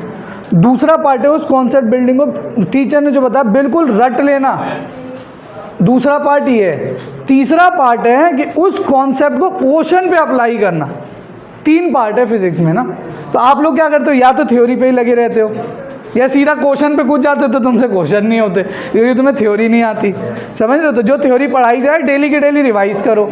दूसरा पार्ट है उस कॉन्सेप्ट बिल्डिंग को टीचर ने जो बताया बिल्कुल रट लेना, दूसरा पार्ट ये है। तीसरा पार्ट है कि उस कॉन्सेप्ट को क्वेश्चन पे अप्लाई करना। 3 पार्ट है फिजिक्स में ना। तो आप लोग क्या करते हो, या तो थ्योरी पे ही लगे रहते हो या सीधा क्वेश्चन पे कूद जाते हो, तो तुमसे क्वेश्चन नहीं होते क्योंकि तुम्हें थ्योरी नहीं आती, समझ रहे हो? तो जो थ्योरी पढ़ाई जाए डेली की डेली रिवाइज करो,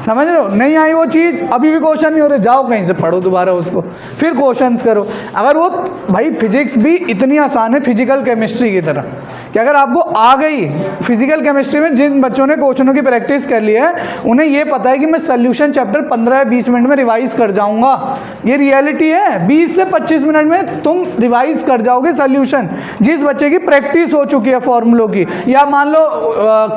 समझ रहे हो? नहीं आई वो चीज़, अभी भी क्वेश्चन नहीं हो रहे, जाओ कहीं से पढ़ो दोबारा उसको, फिर क्वेश्चंस करो। अगर वो भाई फिजिक्स भी इतनी आसान है फिजिकल केमिस्ट्री की तरह, कि अगर आपको आ गई फिजिकल केमिस्ट्री में, जिन बच्चों ने क्वेश्चनों की प्रैक्टिस कर ली है उन्हें ये पता है कि मैं सोल्यूशन चैप्टर 15 या 20 मिनट में रिवाइज कर जाऊँगा। ये रियलिटी है, 20 से 25 मिनट में तुम रिवाइज कर जाओगे सोल्यूशन। जिस बच्चे की प्रैक्टिस हो चुकी है फॉर्मूलों की, या मान लो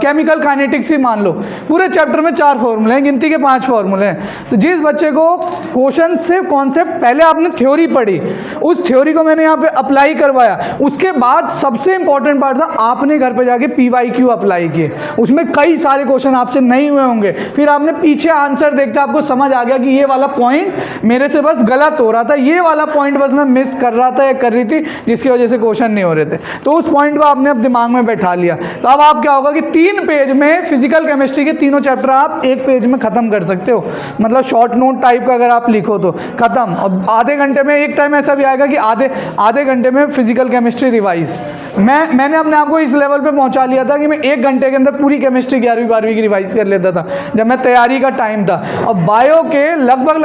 केमिकल काइनेटिक्स ही मान लो, पूरे चैप्टर में 4 फॉर्मूले हैं, गिनती के 5 फॉर्मूले हैं, तो जिस बच्चे को क्वेश्चन से कॉन्सेप्ट पहले आपने थ्योरी पढ़ी, उस थ्योरी को मैंने यहाँ पे अप्लाई करवाया, उसके बाद सबसे इंपॉर्टेंट पार्ट था आपने घर पे जाके PYQ अप्लाई किए, उसमें कई सारे क्वेश्चन आपसे नहीं हुए होंगे, फिर आपने पीछे आंसर देखते आपको समझ आ गया कि ये वाला पॉइंट मेरे से बस गलत हो रहा था, ये वाला पॉइंट बस मैं मिस कर रहा था या कर रही थी जिसकी वजह से क्वेश्चन नहीं हो रहे थे, तो उस पॉइंट को आपने अब दिमाग में बैठा लिया। तो अब आप क्या होगा कि 3 पेज में फिजिकल केमिस्ट्री के तीनों चैप्टर आप 1 पेज में खत्म कर सकते हो, मतलब शॉर्ट नोट टाइप का अगर आप लिखो तो खत्म। और आधे घंटे में, एक टाइम ऐसा भी आएगा कि आधे घंटे में फिजिकल केमिस्ट्री रिवाइज। मैंने अपने आप को इस लेवल पे पहुंचा लिया था कि मैं 1 घंटे के अंदर पूरी केमिस्ट्री 11वीं 12वीं की रिवाइज कर लेता था जब मैं तैयारी का टाइम था। और बायो के लगभग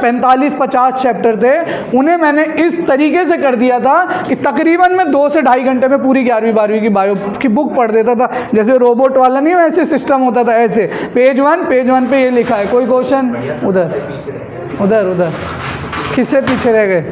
45-50 चैप्टर थे, उन्हें मैंने इस तरीके से कर दिया था कि तकरीबन मैं 2 से ढाई घंटे में पूरी 11वीं 12वीं की बायो की बुक पढ़ देता था। जैसे रोबोट वाला नहीं, वैसे सिस्टम होता था, ऐसे पेज 1 पे ये लिखा है, कोई क्वेश्चन उधर किससे पीछे रह गए?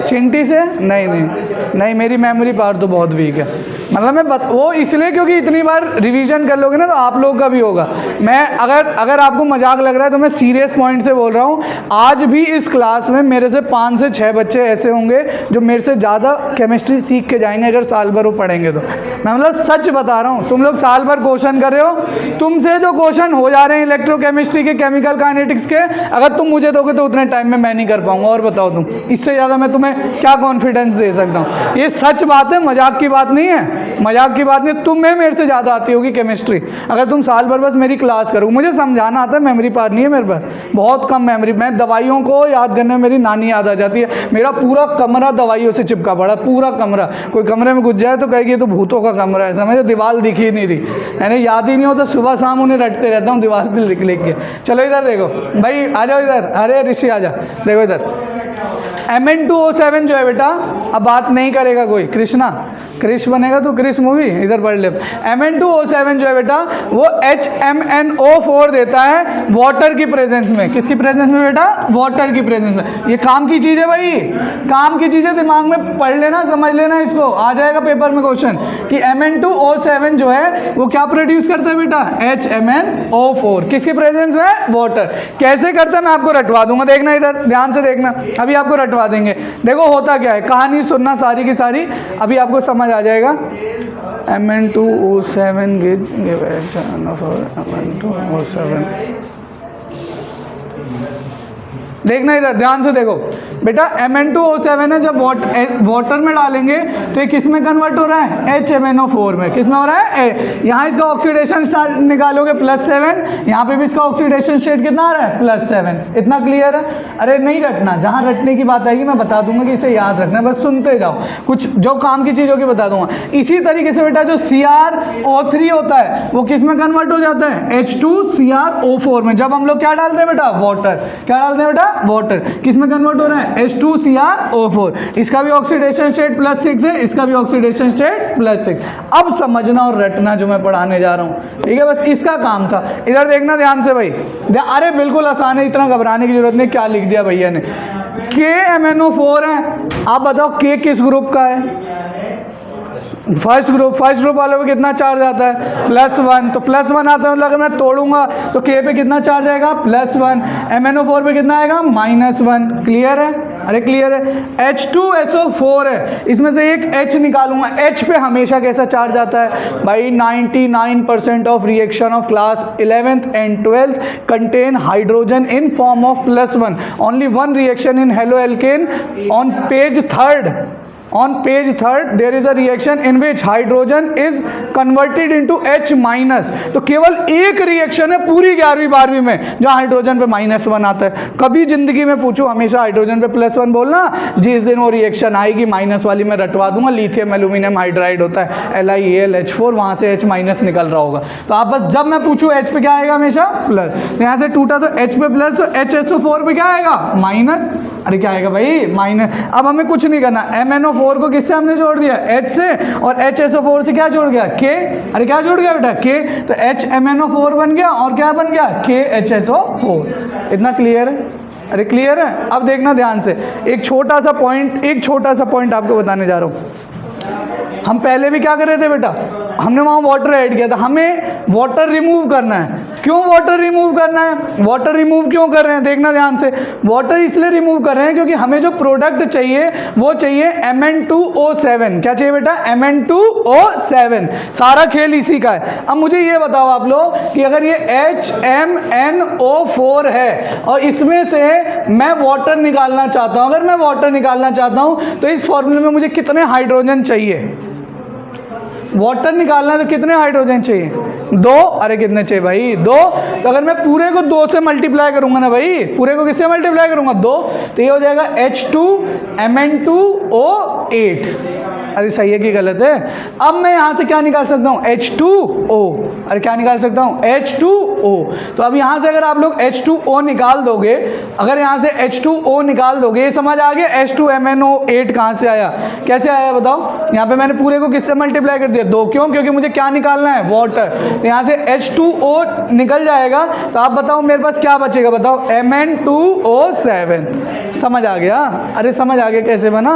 चिंटी से? नहीं, मेरी मेमोरी पावर तो बहुत वीक है, मतलब मैं वो इसलिए क्योंकि इतनी बार रिवीजन कर लोगे ना तो आप लोग का भी होगा। मैं अगर आपको मजाक लग रहा है तो मैं सीरियस पॉइंट से बोल रहा हूँ, आज भी इस क्लास में मेरे से 5 से 6 बच्चे ऐसे होंगे जो मेरे से ज़्यादा केमिस्ट्री सीख के जाएंगे अगर साल भर वो पढ़ेंगे तो। मैं मतलब सच बता रहा हूँ, तुम लोग साल भर क्वेश्चन कर रहे हो, तुमसे जो क्वेश्चन हो जा रहे हैं इलेक्ट्रोकेमिस्ट्री के, केमिकल काइनेटिक्स के, अगर तुम मुझे दोगे तो उतने टाइम में मैं नहीं कर पाऊंगा। और बताओ तुम, इससे ज़्यादा मैं तुम्हें क्या कॉन्फिडेंस दे सकता हूँ? ये सच बात है, मजाक की बात नहीं है, मजाक की बात नहीं। तुम्हें मेरे से ज़्यादा आती होगी केमिस्ट्री अगर तुम साल भर बस मेरी क्लास करो। मुझे समझाना आता है, मेमोरी पावर नहीं है मेरे पास, बहुत कम मेमोरी। मैं दवाइयों को याद करने में मेरी नानी याद आ जाती है। मेरा पूरा कमरा दवाइयों से चिपका पड़ा, पूरा कमरा। कोई कमरे में घुस जाए तो कहेगी ये तो भूतों का कमरा है, समझो, दीवार दिख ही नहीं रही, मैंने याद ही नहीं होता, सुबह शाम उन्हें रटते रहता हूँ दीवार पर लिख के। चलो इधर देखो भाई, आ जाओ इधर, अरे ऋषि आ जा, देखो इधर। Mn2O7 जो है बेटा, अब बात नहीं करेगा कोई, कृष्णा क्रिश बनेगा तो क्रिश मूवी इधर पढ़ ले। Mn2O7 जो है बेटा वो HMnO4 देता है वाटर की प्रेजेंस में। किसकी प्रेजेंस में बेटा? वाटर की प्रेजेंस में। ये काम की चीज़ है भाई, काम की चीज़ है, दिमाग में पढ़ लेना, समझ लेना, इसको आ जाएगा पेपर में क्वेश्चन कि Mn2O7 जो है वो क्या प्रोड्यूस करता है बेटा? HMnO4। किसकी प्रेजेंस में? वाटर। कैसे करता है मैं आपको रटवा दूंगा, देखना इधर ध्यान से देखना, अभी आपको रटवा देंगे। देखो होता क्या है, कहानी सुनना सारी की सारी, अभी आपको समझ आ जाएगा। Mn2O7 give Mn2O7, देखना इधर ध्यान से देखो बेटा, Mn2O7 है, जब वाटर में डालेंगे तो ये किस में कन्वर्ट हो रहा है? HMnO4 में। किस में हो रहा है? यहाँ इसका ऑक्सीडेशन स्टार्ट निकालोगे +7, यहाँ पे भी इसका ऑक्सीडेशन स्टेट कितना आ रहा है? +7। इतना क्लियर है? अरे नहीं रटना, जहाँ रटने की बात आएगी मैं बता दूंगा कि इसे याद रखना है, बस सुनते जाओ, कुछ जो काम की चीज़ होगी बता दूंगा। इसी तरीके से बेटा जो CrO3 होता है वो किस में कन्वर्ट हो जाता है? H2CrO4 में। जब हम लोग क्या डालते हैं बेटा? वाटर। क्या डालते हैं बेटा? वाटर। किस में कन्वर्ट हो रहा है? H2CrO4। इसका भी ऑक्सीडेशन स्टेट +6 है, इसका भी ऑक्सीडेशन स्टेट +6। अब समझना और रटना जो मैं पढ़ाने जा रहा हूँ, ठीक है, बस इसका काम था। इधर देखना ध्यान से भाई, अरे बिल्कुल आसान है, इतना घबराने की जरूरत नहीं। क्या लिख दिया भैया ने? KMnO4 है, आप बताओ K किस ग्रुप का है? फर्स्ट ग्रुप वालों पे कितना चार्ज आता है? +1। तो +1 आता है, मतलब अगर मैं तोड़ूंगा तो K पे कितना चार्ज आएगा? +1। MnO4 पे कितना आएगा? -1। क्लियर है? अरे क्लियर है। H2SO4 है, इसमें से एक H निकालूंगा। H पे हमेशा कैसा चार्ज आता है भाई? 99% of reaction of class 11th and 12th contain hydrogen in form of +1। Only one reaction in halo alkane on page 3rd। On page 3rd there is a reaction in which hydrogen is converted into H-। तो केवल एक reaction है पूरी 11वीं 12वीं में जहाँ hydrogen पे -1 आता है। कभी जिंदगी में पूछो, हमेशा हाइड्रोजन पे +1 बोलना, जिस दिन वो रिएक्शन आएगी माइनस वाली में रटवा दूंगा। लिथियम एल्यूमिनियम हाइड्राइड होता है LiAlH4, वहाँ से H- निकल रहा होगा। तो आप बस जब मैं पूछूँ H पे क्या आएगा? हमेशा प्लस। यहाँ से टूटा तो H पे प्लस, तो HSO4 पे क्या आएगा? माइनस। अरे क्या आएगा भाई? माइनस। अब हमें कुछ नहीं करना, MnO4 को किससे हमने जोड़ दिया? H से, और HSO4 से क्या जोड़ गया? K। अरे क्या जोड़ गया बेटा? K। तो HMnO4 बन गया, और क्या बन गया? KHSO4। इतना क्लियर है? अरे क्लियर है? अब देखना ध्यान से, एक छोटा सा पॉइंट आपको बताने जा रहा हूँ। हम पहले भी क्या कर रहे थे बेटा? हमने वहाँ वाटर ऐड किया था, हमें वाटर रिमूव करना है। क्यों वाटर रिमूव करना है? वाटर रिमूव क्यों कर रहे हैं? देखना ध्यान से, वाटर इसलिए रिमूव कर रहे हैं क्योंकि हमें जो प्रोडक्ट चाहिए वो चाहिए Mn2O7। क्या चाहिए बेटा? Mn2O7। सारा खेल इसी का है। अब मुझे ये बताओ आप लोग कि अगर ये HMnO4 है और इसमें से मैं वाटर निकालना चाहता हूँ, अगर मैं वाटर निकालना चाहता हूँ तो इस फॉर्मूले में मुझे कितने हाइड्रोजन चाहिए? वाटर निकालना है तो कितने हाइड्रोजन चाहिए? 2। अरे कितने चाहिए भाई? 2। तो अगर मैं पूरे को 2 से मल्टीप्लाई करूंगा ना भाई, पूरे को किससे मल्टीप्लाई करूंगा? 2। तो ये हो जाएगा H2Mn2O8। अरे सही है कि गलत है? अब मैं यहाँ से क्या निकाल सकता हूँ? H2O। अरे क्या निकाल सकता हूँ? H2O। तो अब यहाँ से अगर आप लोग H2O निकाल दोगे, अगर यहाँ से H2O निकाल दोगे, ये समझ आ गया H2MnO8 कहाँ से आया? कैसे आया बताओ? यहाँ पे मैंने पूरे को किससे मल्टीप्लाई कर दिया? 2। क्यों? क्योंकि मुझे क्या निकालना है? वाटर। तो यहाँ से H2O निकल जाएगा, तो आप बताओ मेरे पास क्या बचेगा? बताओ। Mn2O7। समझ आ गया? अरे समझ आ गया कैसे बना?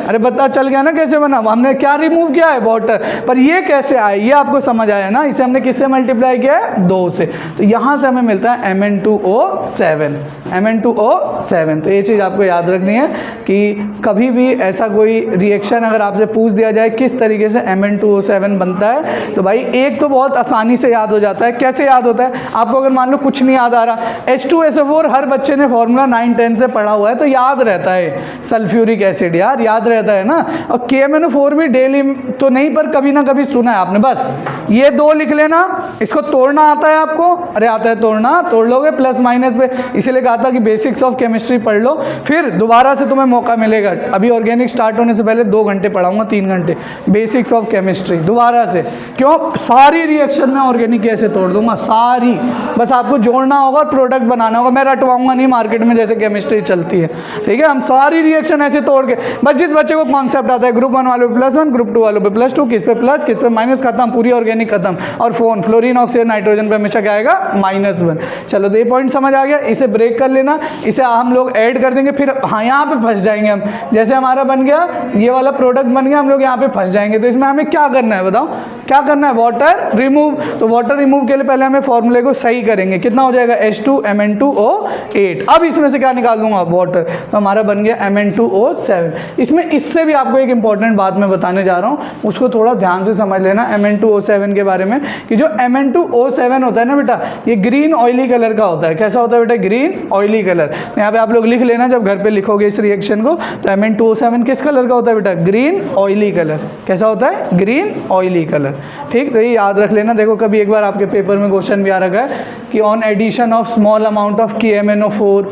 अरे पता चल गया ना कैसे बना? हमने क्या रिमूव किया है? वाटर। पर ये कैसे आया ये आपको समझ आया ना? इसे हमने किससे मल्टीप्लाई किया है? 2 से। तो यहाँ से हमें मिलता है Mn2O7। Mn2O7। तो ये चीज़ आपको याद रखनी है कि कभी भी ऐसा कोई रिएक्शन अगर आपसे पूछ दिया जाए किस तरीके से Mn2O7 बनता है, तो भाई एक तो बहुत आसानी से याद हो जाता है। कैसे याद होता है? आपको अगर मान लो कुछ नहीं याद आ रहा, H2SO4 हर बच्चे ने फॉर्मूला 9-10 से पढ़ा हुआ है तो याद रहता है। सल्फ्यूरिक एसिड यार याद रहता है ना। और KMnO4 भी डेली तो नहीं पर कभी ना कभी सुना है आपने। बस ये 2 लिख लेना। इसको तोड़ना आता है आपको? अरे आता है तोड़ना, तोड़ लोगे प्लस माइनस पे। इसीलिए कहा था कि बेसिक्स ऑफ केमिस्ट्री पढ़ लो, फिर दोबारा से तुम्हें मौका मिलेगा। अभी ऑर्गेनिक स्टार्ट होने से पहले 2 घंटे पढ़ाऊंगा, 3 घंटे बेसिक्स ऑफ केमिस्ट्री। दोबारा से। क्यों? सारी रिएक्शन में ऑर्गेनिक ऐसे तोड़ दूंगा सारी, बस आपको जोड़ना होगा और प्रोडक्ट बनाना होगा। मैं रटवाऊंगा नहीं मार्केट में जैसे केमिस्ट्री चलती है, ठीक है। हम सारी रिएक्शन ऐसे तोड़ के, बस जिस बच्चे को कॉन्सेप्ट आता है ग्रुप 1 वालों पे +1, ग्रुप 2 वालों पे +2, किस पे प्लस किस पे माइनस, खत्म, पूरी ऑर्गेनिक खत्म। और फ्लोरीन ऑक्सीजन नाइट्रोजन पे हमेशा क्या आएगा? -1। चलो तो ये पॉइंट समझ आ गया, इसे ब्रेक कर लेना, इसे हम लोग ऐड कर देंगे। फिर हाँ यहाँ पे फंस जाएंगे हम, जैसे हमारा बन गया ये वाला प्रोडक्ट बन गया, हम लोग यहाँ पे फंस जाएंगे। तो इसमें हमें क्या करना है बताओ, क्या करना है? Water remove. तो वाटर रिमूव के लिए पहले हमें फॉर्मूले को सही करेंगे। कितना हो जाएगा? H2Mn2O8। अब इसमें से क्या निकाल दूंगा? वाटर। तो हमारा बन गया Mn2O7। इसमें इससे भी आपको एक इंपॉर्टेंट बात मैं बताने जा रहा हूँ, उसको थोड़ा ध्यान से समझ लेना Mn2O7 के बारे में, कि जो Mn2O7 होता है ना बेटा, ये ग्रीन ऑयली कलर का होता है। कैसा होता है बेटा? Green oily colour. यहाँ पे आप लोग लिख लेना जब घर पे लिखोगे इस रिएक्शन को, तो Mn2O7 किस कलर का होता है बेटा? Green oily colour. कैसा होता है? ग्रीन ऑयली कलर, ठीक। तो ये याद रख लेना। देखो कभी एक बार आपके पेपर में क्वेश्चन भी आ रखा है कि on addition of small amount of KMnO4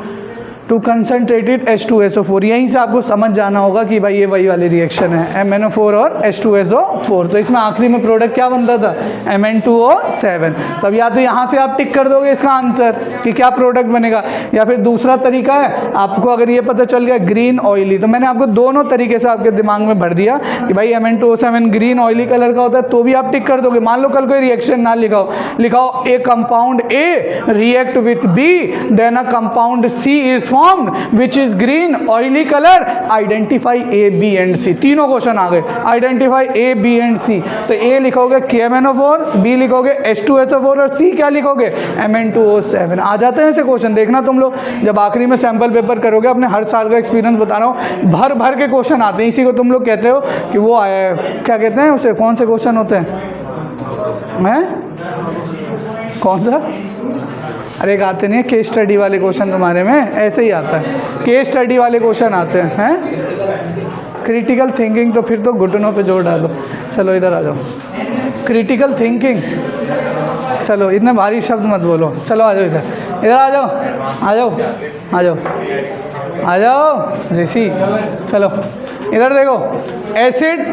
to concentrated H2SO4, यहीं से आपको समझ जाना होगा कि भाई ये वही वाली रिएक्शन है, MnO4 और H2SO4। तो इसमें आखिरी में प्रोडक्ट क्या बनता था? Mn2O7। तो अब या तो यहाँ से आप टिक कर दोगे इसका आंसर कि क्या प्रोडक्ट बनेगा, या फिर दूसरा तरीका है, आपको अगर ये पता चल गया ग्रीन ऑयली, तो मैंने आपको दोनों तरीके से आपके दिमाग में भर दिया कि भाई Mn2O7 ग्रीन ऑयली कलर का होता है, तो भी आप टिक कर दोगे। मान लो कल कोई रिएक्शन ना लिखाओ a compound A react with B then a compound C is formed which is green oily color, identify A, B and C। तीनों क्वेश्चन आ गए, identify A, B and C। तो A लिखोगे KMnO4, B लिखोगे H2SO4 और C क्या लिखोगे? Mn2O7। आ जाते हैं ऐसे क्वेश्चन, देखना तुम लोग जब आखिरी में सैंपल पेपर करोगे, अपने हर साल का एक्सपीरियंस बता रहा हूँ, भर भर के क्वेश्चन आते हैं। इसी को तुम लोग कहते हो कि वो आया है, क्या कहते हैं उसे, कौन से क्वेश्चन होते हैं? कौन सा? अरे एक आते नहीं है केस स्टडी वाले क्वेश्चन, तुम्हारे में ऐसे ही आता है, केस स्टडी वाले क्वेश्चन आते हैं। क्रिटिकल थिंकिंग, तो फिर तो घुटनों पे जोर डालो। चलो इधर आ जाओ, क्रिटिकल थिंकिंग। चलो इतने भारी शब्द मत बोलो, चलो आ जाओ इधर आ जाओ, आ जाओ, आ जाओ, आ जाओ ऋषि। चलो इधर देखो, एसिड,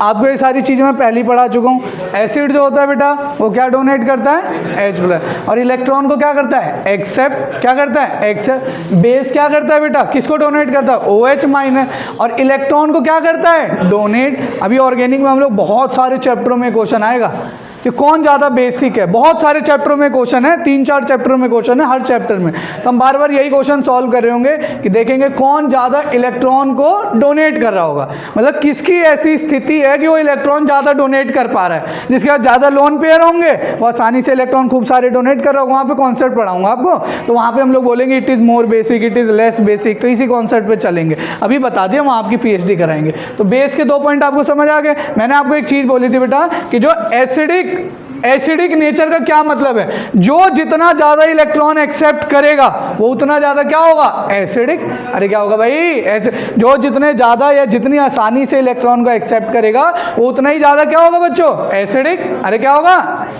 आपको ये सारी चीज़ें मैं पहले ही पढ़ा चुका हूँ। एसिड जो होता है बेटा वो क्या डोनेट करता है? H+। और इलेक्ट्रॉन को क्या करता है? एक्सेप्ट। क्या करता है? एक्सेप्ट। बेस क्या करता है बेटा? किसको डोनेट करता है? OH-। और इलेक्ट्रॉन को क्या करता है? डोनेट। अभी ऑर्गेनिक में हम लोग बहुत सारे चैप्टरों में क्वेश्चन आएगा कि कौन ज़्यादा बेसिक है। बहुत सारे चैप्टरों में क्वेश्चन है, 3-4 चैप्टरों में क्वेश्चन है हर चैप्टर में। तो हम बार बार यही क्वेश्चन सॉल्व कर रहे होंगे कि देखेंगे कौन ज़्यादा इलेक्ट्रॉन को डोनेट कर रहा होगा, मतलब किसकी ऐसी स्थिति है कि वो इलेक्ट्रॉन ज़्यादा डोनेट कर पा रहा है। जिसके बाद ज़्यादा लोन पेयर होंगे वो आसानी से इलेक्ट्रॉन खूब सारे डोनेट कर रहा होगा। वहाँ पे कॉन्सेप्ट पढ़ाऊंगा आपको, तो वहाँ पे हम लोग बोलेंगे it is more basic, it is less basic. तो इसी कॉन्सेप्ट पे चलेंगे। अभी बता दिया, वहाँ आपकी PhD कराएंगे। तो बेस के 2 पॉइंट आपको समझ आ गए। मैंने आपको एक चीज़ बोली थी बेटा कि जो एसिडिक नेचर का क्या मतलब है, जो जितना ज़्यादा इलेक्ट्रॉन एक्सेप्ट करेगा वो उतना ज़्यादा क्या होगा? एसिडिक। अरे क्या होगा भाई? ऐसे जो जितने ज़्यादा या जितनी आसानी से इलेक्ट्रॉन को एक्सेप्ट करेगा वो उतना ही ज़्यादा क्या होगा बच्चों? एसिडिक। अरे क्या होगा?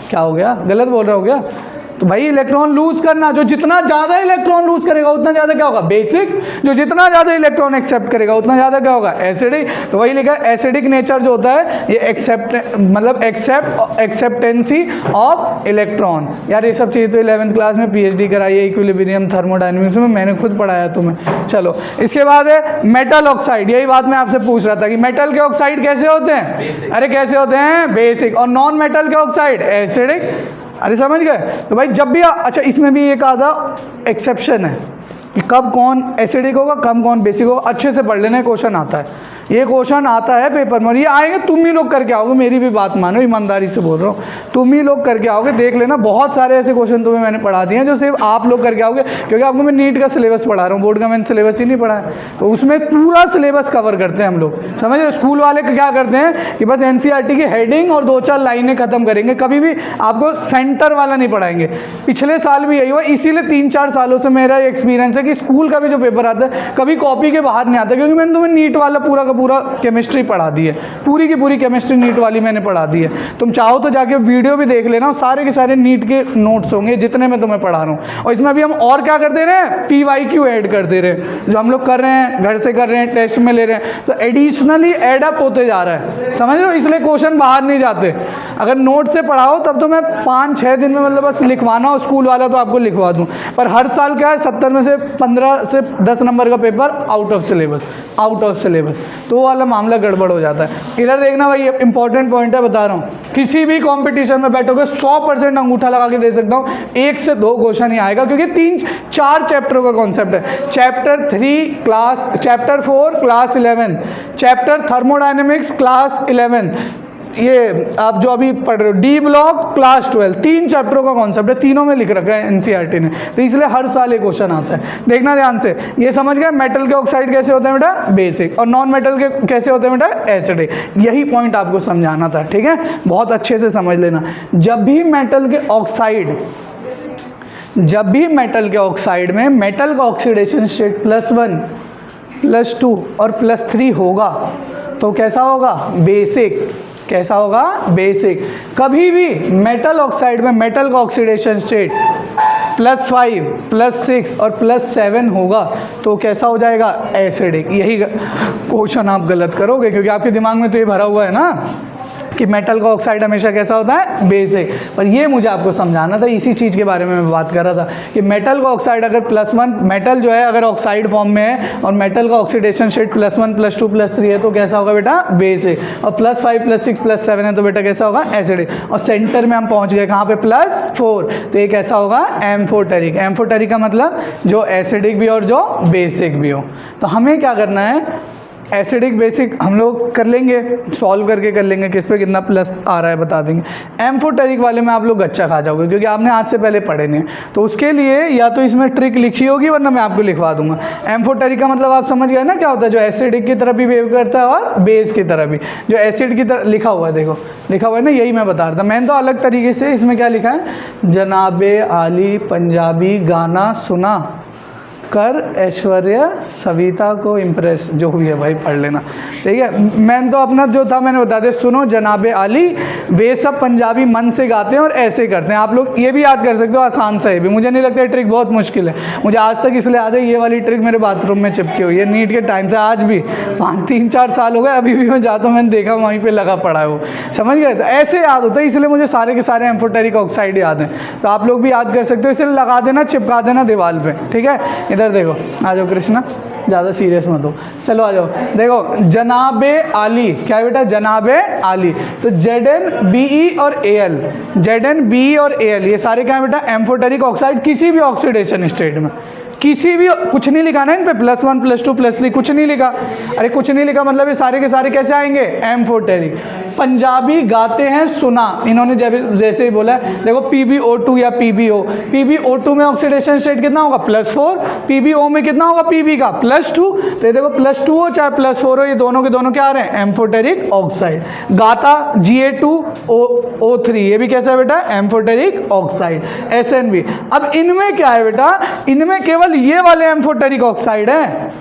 क्या हो गया? गलत बोल रहा हो क्या? तो भाई इलेक्ट्रॉन लूज करना, जो जितना ज़्यादा इलेक्ट्रॉन लूज करेगा उतना ज़्यादा क्या होगा? बेसिक। जो जितना ज़्यादा इलेक्ट्रॉन एक्सेप्ट करेगा उतना ज़्यादा क्या होगा? एसिडिक। तो वही लिखा है एसिडिक नेचर जो होता है ये एक्सेप्टेंसी ऑफ इलेक्ट्रॉन। यार ये सब चीज़ तो 11th क्लास में PhD कराई है, इक्विलिब्रियम थर्मोडायनेमिक्स में, मैंने खुद पढ़ाया तुम्हें। चलो इसके बाद है मेटल ऑक्साइड। यही बात मैं आपसे पूछ रहा था कि मेटल के ऑक्साइड कैसे होते हैं? अरे कैसे होते हैं? बेसिक। और नॉन मेटल के ऑक्साइड एसिडिक। अरे समझ गए? तो भाई जब भी अच्छा इसमें भी एक आधा एक्सेप्शन है कि कब कौन एसिडिक होगा कब कौन बेसिक होगा। अच्छे से पढ़ लेना, क्वेश्चन आता है, ये क्वेश्चन आता है पेपर में, और ये आएंगे तुम ही लोग करके आओगे। मेरी भी बात मानो, ईमानदारी से बोल रहा हूँ, तुम ही लोग करके आओगे। देख लेना बहुत सारे ऐसे क्वेश्चन तुम्हें मैंने पढ़ा दिए हैं जो सिर्फ आप लोग करके आओगे, क्योंकि आपको मैं नीट का सिलेबस पढ़ा रहा हूँ, बोर्ड का मैंने सिलेबस ही नहीं पढ़ा है। तो उसमें पूरा सिलेबस कवर करते हैं हम लोग, समझ रहे? स्कूल वाले क्या करते हैं कि बस NCERT की हेडिंग और 2-4 लाइनें खत्म करेंगे, कभी भी आपको सेंटर वाला नहीं पढ़ाएंगे। पिछले साल भी यही हुआ, इसीलिए 3-4 सालों से मेरा एक्सपीरियंस है कि स्कूल का भी जो पेपर आता है कभी कॉपी के बाहर नहीं आता, क्योंकि मैंने तुम्हें नीट वाला पूरा का पूरा केमिस्ट्री पढ़ा दी है, पूरी की पूरी केमिस्ट्री नीट वाली मैंने पढ़ा दी है। तुम चाहो तो जाके वीडियो भी देख लेना, सारे के सारे नीट के नोट्स होंगे जितने मैं तुम्हें पढ़ा रहा हूँ। और इसमें अभी हम और क्या कर दे रहे हैं, PYQ ऐड कर दे रहे हैं, जो हम लोग कर रहे हैं, घर से कर रहे हैं, टेस्ट में ले रहे हैं, तो एडिशनली एड अप होते जा रहा है, समझ रहे हो। इसलिए क्वेश्चन बाहर नहीं जाते। अगर नोट से पढ़ाओ तब तो मैं 5-6 दिन में मतलब बस लिखवाना हो स्कूल वाला तो आपको लिखवा दूँ, पर हर साल क्या है 70 में से 15 से 10 नंबर का पेपर आउट ऑफ सिलेबस, तो वो वाला मामला गड़बड़ हो जाता है। इधर देखना भाई, इंपॉर्टेंट पॉइंट है, बता रहा हूँ, किसी भी कंपटीशन में बैठोगे 100% अंगूठा लगा के दे सकता हूँ 1 से 2 क्वेश्चन ही आएगा, क्योंकि 3-4 चैप्टरों का कॉन्सेप्ट है। Chapter 4 class 11, chapter thermodynamics class 11, ये आप जो अभी पढ़ रहे हो डी ब्लॉक क्लास 12, 3 चैप्टरों का कॉन्सेप्ट है, तीनों में लिख रखा है NCERT ने, तो इसलिए हर साल एक क्वेश्चन आता है। देखना ध्यान से, ये समझ गए मेटल के ऑक्साइड कैसे होते हैं बेटा, बेसिक, और नॉन मेटल के कैसे होते हैं बेटा, एसिडिक। यही पॉइंट आपको समझाना था, ठीक है, बहुत अच्छे से समझ लेना। जब भी मेटल के ऑक्साइड में मेटल का ऑक्सीडेशन स्टेट +1, +2 और +3 होगा तो कैसा होगा, बेसिक। कैसा होगा, बेसिक। कभी भी मेटल ऑक्साइड में मेटल का ऑक्सीडेशन स्टेट +5, +6 और +7 होगा तो कैसा हो जाएगा, एसिडिक। यही क्वेश्चन आप गलत करोगे, क्योंकि आपके दिमाग में तो ये भरा हुआ है ना कि मेटल का ऑक्साइड हमेशा कैसा होता है, बेसिक। पर ये मुझे आपको समझाना था, इसी चीज़ के बारे में मैं बात कर रहा था कि मेटल का ऑक्साइड अगर +1, मेटल जो है अगर ऑक्साइड फॉर्म में है और मेटल का ऑक्सीडेशन स्टेट +1, +2, +3 है तो कैसा होगा बेटा, बेसिक। और +5, +6, +7 है तो बेटा कैसा होगा, एसिडिक। और सेंटर में हम पहुँच गए कहाँ पे, +4, तो ये कैसा होगा, एम्फोटेरिक। एम्फोटेरिक का मतलब जो एसिडिक भी और जो बेसिक भी हो। तो हमें क्या करना है, एसिडिक बेसिक हम लोग कर लेंगे, सॉल्व करके कर लेंगे, किस पे कितना प्लस आ रहा है बता देंगे। एम्फोटेरिक वाले में आप लोग गच्चा खा जाओगे, क्योंकि आपने आज से पहले पढ़े नहीं, तो उसके लिए या तो इसमें ट्रिक लिखी होगी वरना मैं आपको लिखवा दूंगा। एम्फोटेरिक का मतलब आप समझ गए ना क्या होता है, जो एसिडिक की तरफ भी बिहेव करता है और बेस की तरफ भी। जो एसिड की तरफ लिखा हुआ है, देखो लिखा हुआ है ना, यही मैं बता रहा था। मैंने तो अलग तरीके से इसमें क्या लिखा है, जनाबे आली पंजाबी गाना सुना कर ऐश्वर्या सविता को इम्प्रेस, जो भी है भाई पढ़ लेना, ठीक है। मैंने तो अपना जो था मैंने बता दिया, सुनो जनाबे आली, वे सब पंजाबी मन से गाते हैं और ऐसे करते हैं। आप लोग ये भी याद कर सकते हो, आसान सा है भी, मुझे नहीं लगता ये ट्रिक बहुत मुश्किल है। मुझे आज तक इसलिए याद है, ये वाली ट्रिक मेरे बाथरूम में चिपकी हुई है नीट के टाइम से, आज भी 3-4 साल हो गए, अभी भी मैं जाता हूँ, मैंने देखा वहीं पर लगा पड़ा है वो, समझ गए। तो ऐसे याद होता है, इसलिए मुझे सारे के सारे एम्फोटेरिक ऑक्साइड याद हैं, तो आप लोग भी याद कर सकते हो। इसलिए लगा देना, चिपका देना दीवार पे, ठीक है। इधर देखो, आ जाओ कृष्णा, ज़्यादा सीरियस मत हो, चलो आ जाओ। देखो जनाबे आली, क्या है बेटा, जनाबे आली, तो ZnBe और Al, ZnBe और Al ये सारे क्या है बेटा, एम्फोटेरिक ऑक्साइड, किसी भी ऑक्सीडेशन स्टेट में, किसी भी, कुछ नहीं लिखा ना इन पे, +1, +2, +3 कुछ नहीं लिखा। अरे कुछ नहीं लिखा मतलब ये सारे के सारे कैसे आएंगे, एम्फोटेरिक। पंजाबी गाते हैं सुना, इन्होंने जैसे ही बोला है, देखो PbO2 या PbO, PbO2 में ऑक्सीडेशन स्टेट कितना होगा, +4, PbO में कितना होगा, Pb का +2, तो ये देखो +2 हो चाहे +4 हो, ये दोनों के दोनों क्या आ रहे हैं, एम्फोटेरिक ऑक्साइड। गाता Ga2O3, ये भी कैसा है बेटा, एम्फोटेरिक ऑक्साइड। SnB, अब इनमें क्या है बेटा, इनमें केवल ये वाले एम्फोटेरिक ऑक्साइड हैं,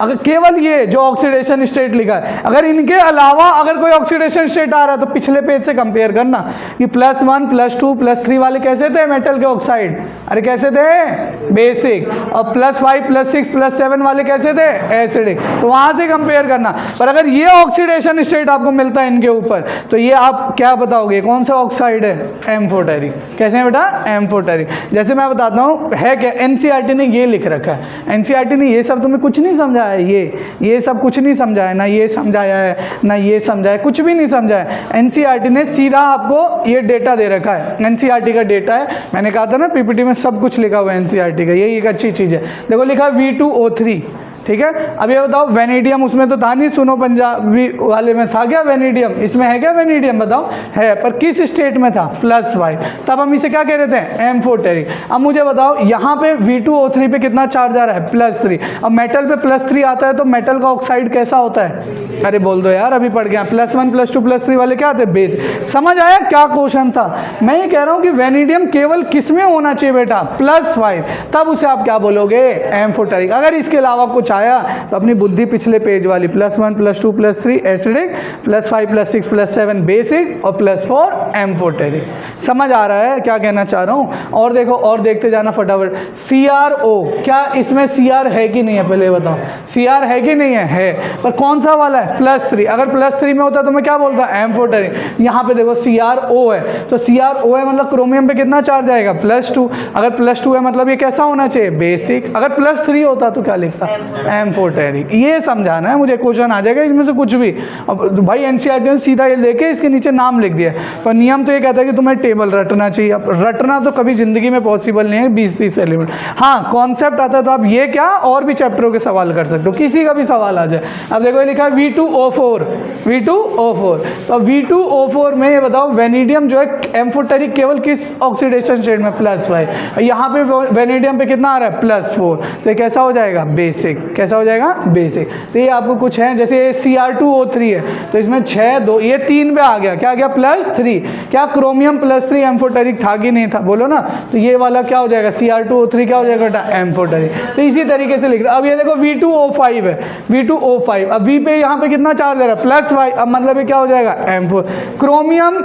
अगर केवल ये जो ऑक्सीडेशन स्टेट लिखा है, अगर इनके अलावा अगर कोई ऑक्सीडेशन स्टेट आ रहा है तो पिछले पेज से कंपेयर करना कि +1, +2, +3 वाले कैसे थे मेटल के ऑक्साइड, अरे कैसे थे, बेसिक, और +5, +6, +7 वाले कैसे थे, एसिडिक, तो वहां से कंपेयर करना। पर अगर ये ऑक्सीडेशन स्टेट आपको मिलता है इनके ऊपर, तो ये आप क्या बताओगे, कौन सा ऑक्साइड है, एम्फोटेरिक। कैसे है बेटा, एम्फोटेरिक। जैसे मैं बताता हूँ है क्या, NCERT ने ये लिख रखा है, NCERT ने ये सब तुम्हें कुछ नहीं समझा है, ये सब कुछ नहीं समझा है, ना ये समझाया है ना ये समझाया, कुछ भी नहीं समझा है। NCERT ने सीधा आपको ये डेटा दे रखा है, NCERT का डेटा है, मैंने कहा था ना PPT में सब कुछ लिखा हुआ है NCERT का, यही एक अच्छी चीज़ है। देखो लिखा V2O3, ठीक है। अब ये बताओ वेनेडियम उसमें तो था नहीं, सुनो पंजाबी वाले में था क्या वेनेडियम, इसमें है क्या वेनेडियम, बताओ, है, पर किस स्टेट में था, +5, तब हम इसे क्या कह रहे थे, एम्फोटेरिक। अब मुझे बताओ यहाँ पे V2O3 पे कितना चार्ज आ रहा है, +3, अब मेटल पे +3 आता है तो मेटल का ऑक्साइड कैसा होता है, अरे बोल दो यार, अभी पढ़ गया, +1, +2, +3 वाले क्या आते हैं, बेस। समझ आया क्या क्वेश्चन था, मैं ये कह रहा हूँ कि वेनेडियम केवल किस में होना चाहिए बेटा, +5, तब उसे आप क्या बोलोगे, एम्फोटेरिक। अगर इसके अलावा कुछ आ आया तो अपनी बुद्धि पिछले पेज वाली, +1 +2 +3 एसिडिक, +5 +6 +7 बेसिक और +4 एम्फोटेरिक। समझ आ रहा है क्या कहना चाह रहा हूँ? और देखो और देखते जाना फटाफट। CrO, क्या इसमें Cr है कि नहीं है पहले बताओ? Cr है कि नहीं है? पर कौन सा वाला है? +3। अगर +3 में होता तो मैं क्या बोलता? एम्फोटेरिक। यहाँ पे देखो CrO है, तो CrO है मतलब क्रोमियम पे कितना चार्ज आएगा? +2। अगर +2 है मतलब ये कैसा होना चाहिए? बेसिक। अगर +3 होता तो क्या लिखता? एम्फोटेरिक। ये समझाना है मुझे, क्वेश्चन आ जाएगा इसमें से कुछ भी। अब भाई NCERT ने सीधा ये लेके इसके नीचे नाम लिख दिया, पर नियम तो ये कहता है कि तुम्हें टेबल रटना चाहिए। अब रटना तो कभी जिंदगी में पॉसिबल नहीं है 20-30 एलिमेंट। हाँ, कॉन्सेप्ट आता है तो आप ये क्या और भी चैप्टरों के सवाल कर सकते हो, किसी का भी सवाल आ जाए। अब देखो ये लिखा है V2O4, V2O4। तो V2O4 में ये बताओ वेनेडियम जो है एम्फोटेरिक केवल किस ऑक्सीडेशन स्टेट में? +5। यहाँ पे वेनेडियम पे कितना आ रहा है? +4। तो ये कैसा हो जाएगा? बेसिक। कैसा हो जाएगा? बेसिक। तो ये आपको कुछ है, जैसे Cr2O3 है तो इसमें 6 2 ये 3 पे आ गया, क्या आ गया? +3। क्या क्रोमियम +3 एम्फोटेरिक था कि नहीं था? बोलो ना। तो ये वाला क्या हो जाएगा? Cr2O3 क्या हो जाएगा बेटा? एम्फोटेरिक। तो इसी तरीके से लिख रहा। अब ये देखो V2O5 है, V2O5। अब V पे यहाँ पे कितना चार्ज दे रहा है? +5। अब मतलब ये क्या हो जाएगा? एम्फो। क्रोमियम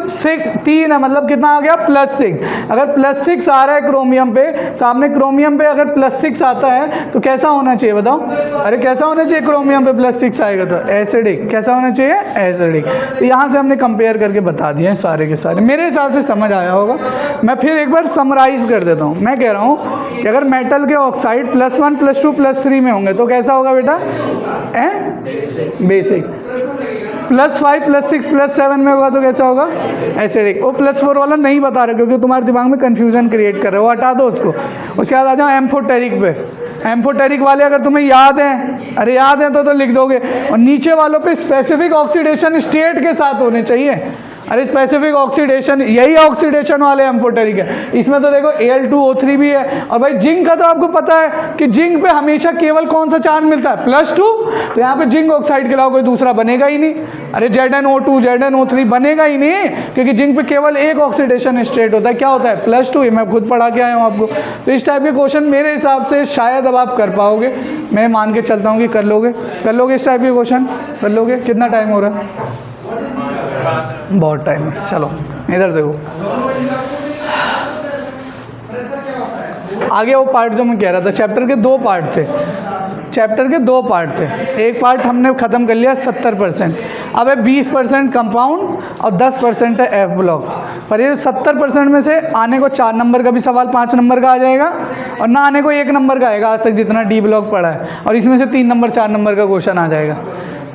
3 है मतलब कितना आ गया? +6। अगर +6 आ रहा है क्रोमियम पे, तो आपने क्रोमियम पे अगर +6 आता है तो कैसा होना चाहिए बताओ? अरे कैसा होना चाहिए? क्रोमियम पे +6 आएगा तो एसिडिक। कैसा होना चाहिए? एसिडिक। तो यहाँ से हमने कंपेयर करके बता दिए हैं सारे के सारे। मेरे हिसाब से समझ आया होगा। मैं फिर एक बार समराइज कर देता हूँ। मैं कह रहा हूँ कि अगर मेटल के ऑक्साइड +1 +2 +3 में होंगे तो कैसा होगा बेटा? बेसिक। +5 +6 +7 में होगा तो कैसा होगा? एसिडिक। वो +4 वाला नहीं बता रहे क्योंकि तुम्हारे दिमाग में कन्फ्यूजन क्रिएट कर रहे हो, हटा दो उसको। उसके बाद आ जाओ एम्फोटेरिक पे। एम्फोटेरिक वाले अगर तुम्हें याद हैं, अरे याद हैं तो लिख दोगे। और नीचे वालों पे स्पेसिफिक ऑक्सीडेशन स्टेट के साथ होने चाहिए। अरे स्पेसिफिक ऑक्सीडेशन, यही ऑक्सीडेशन वाले एम्फोटेरिक है। इसमें तो देखो Al2O3 भी है। और भाई जिंक का तो आपको पता है कि जिंक पे हमेशा केवल कौन सा चार्ज मिलता है? +2। तो यहाँ पे जिंक ऑक्साइड के अलावा कोई दूसरा बनेगा ही नहीं। अरे ZnO2 ZnO3 बनेगा ही नहीं, क्योंकि जिंक पे केवल एक ऑक्सीडेशन स्टेट होता है। क्या होता है? +2। ये मैं खुद पढ़ा के आया हूँ आपको। तो इस टाइप के क्वेश्चन मेरे हिसाब से शायद अब आप कर पाओगे। मैं मान के चलता हूँ कि कर लोगे इस टाइप के क्वेश्चन कर लोगे। कितना टाइम हो रहा है? बहुत टाइम है। चलो इधर देखो, आगे वो पार्ट जो मैं कह रहा था, चैप्टर के 2 पार्ट थे। एक पार्ट हमने ख़त्म कर लिया 70%। अब है 20% कंपाउंड और 10% है F ब्लॉक। पर ये 70% में से आने को 4 नंबर का भी सवाल 5 नंबर का आ जाएगा, और ना आने को 1 नंबर का आएगा आज तक जितना D ब्लॉक पढ़ा है। और इसमें से 3 नंबर 4 नंबर का क्वेश्चन आ जाएगा।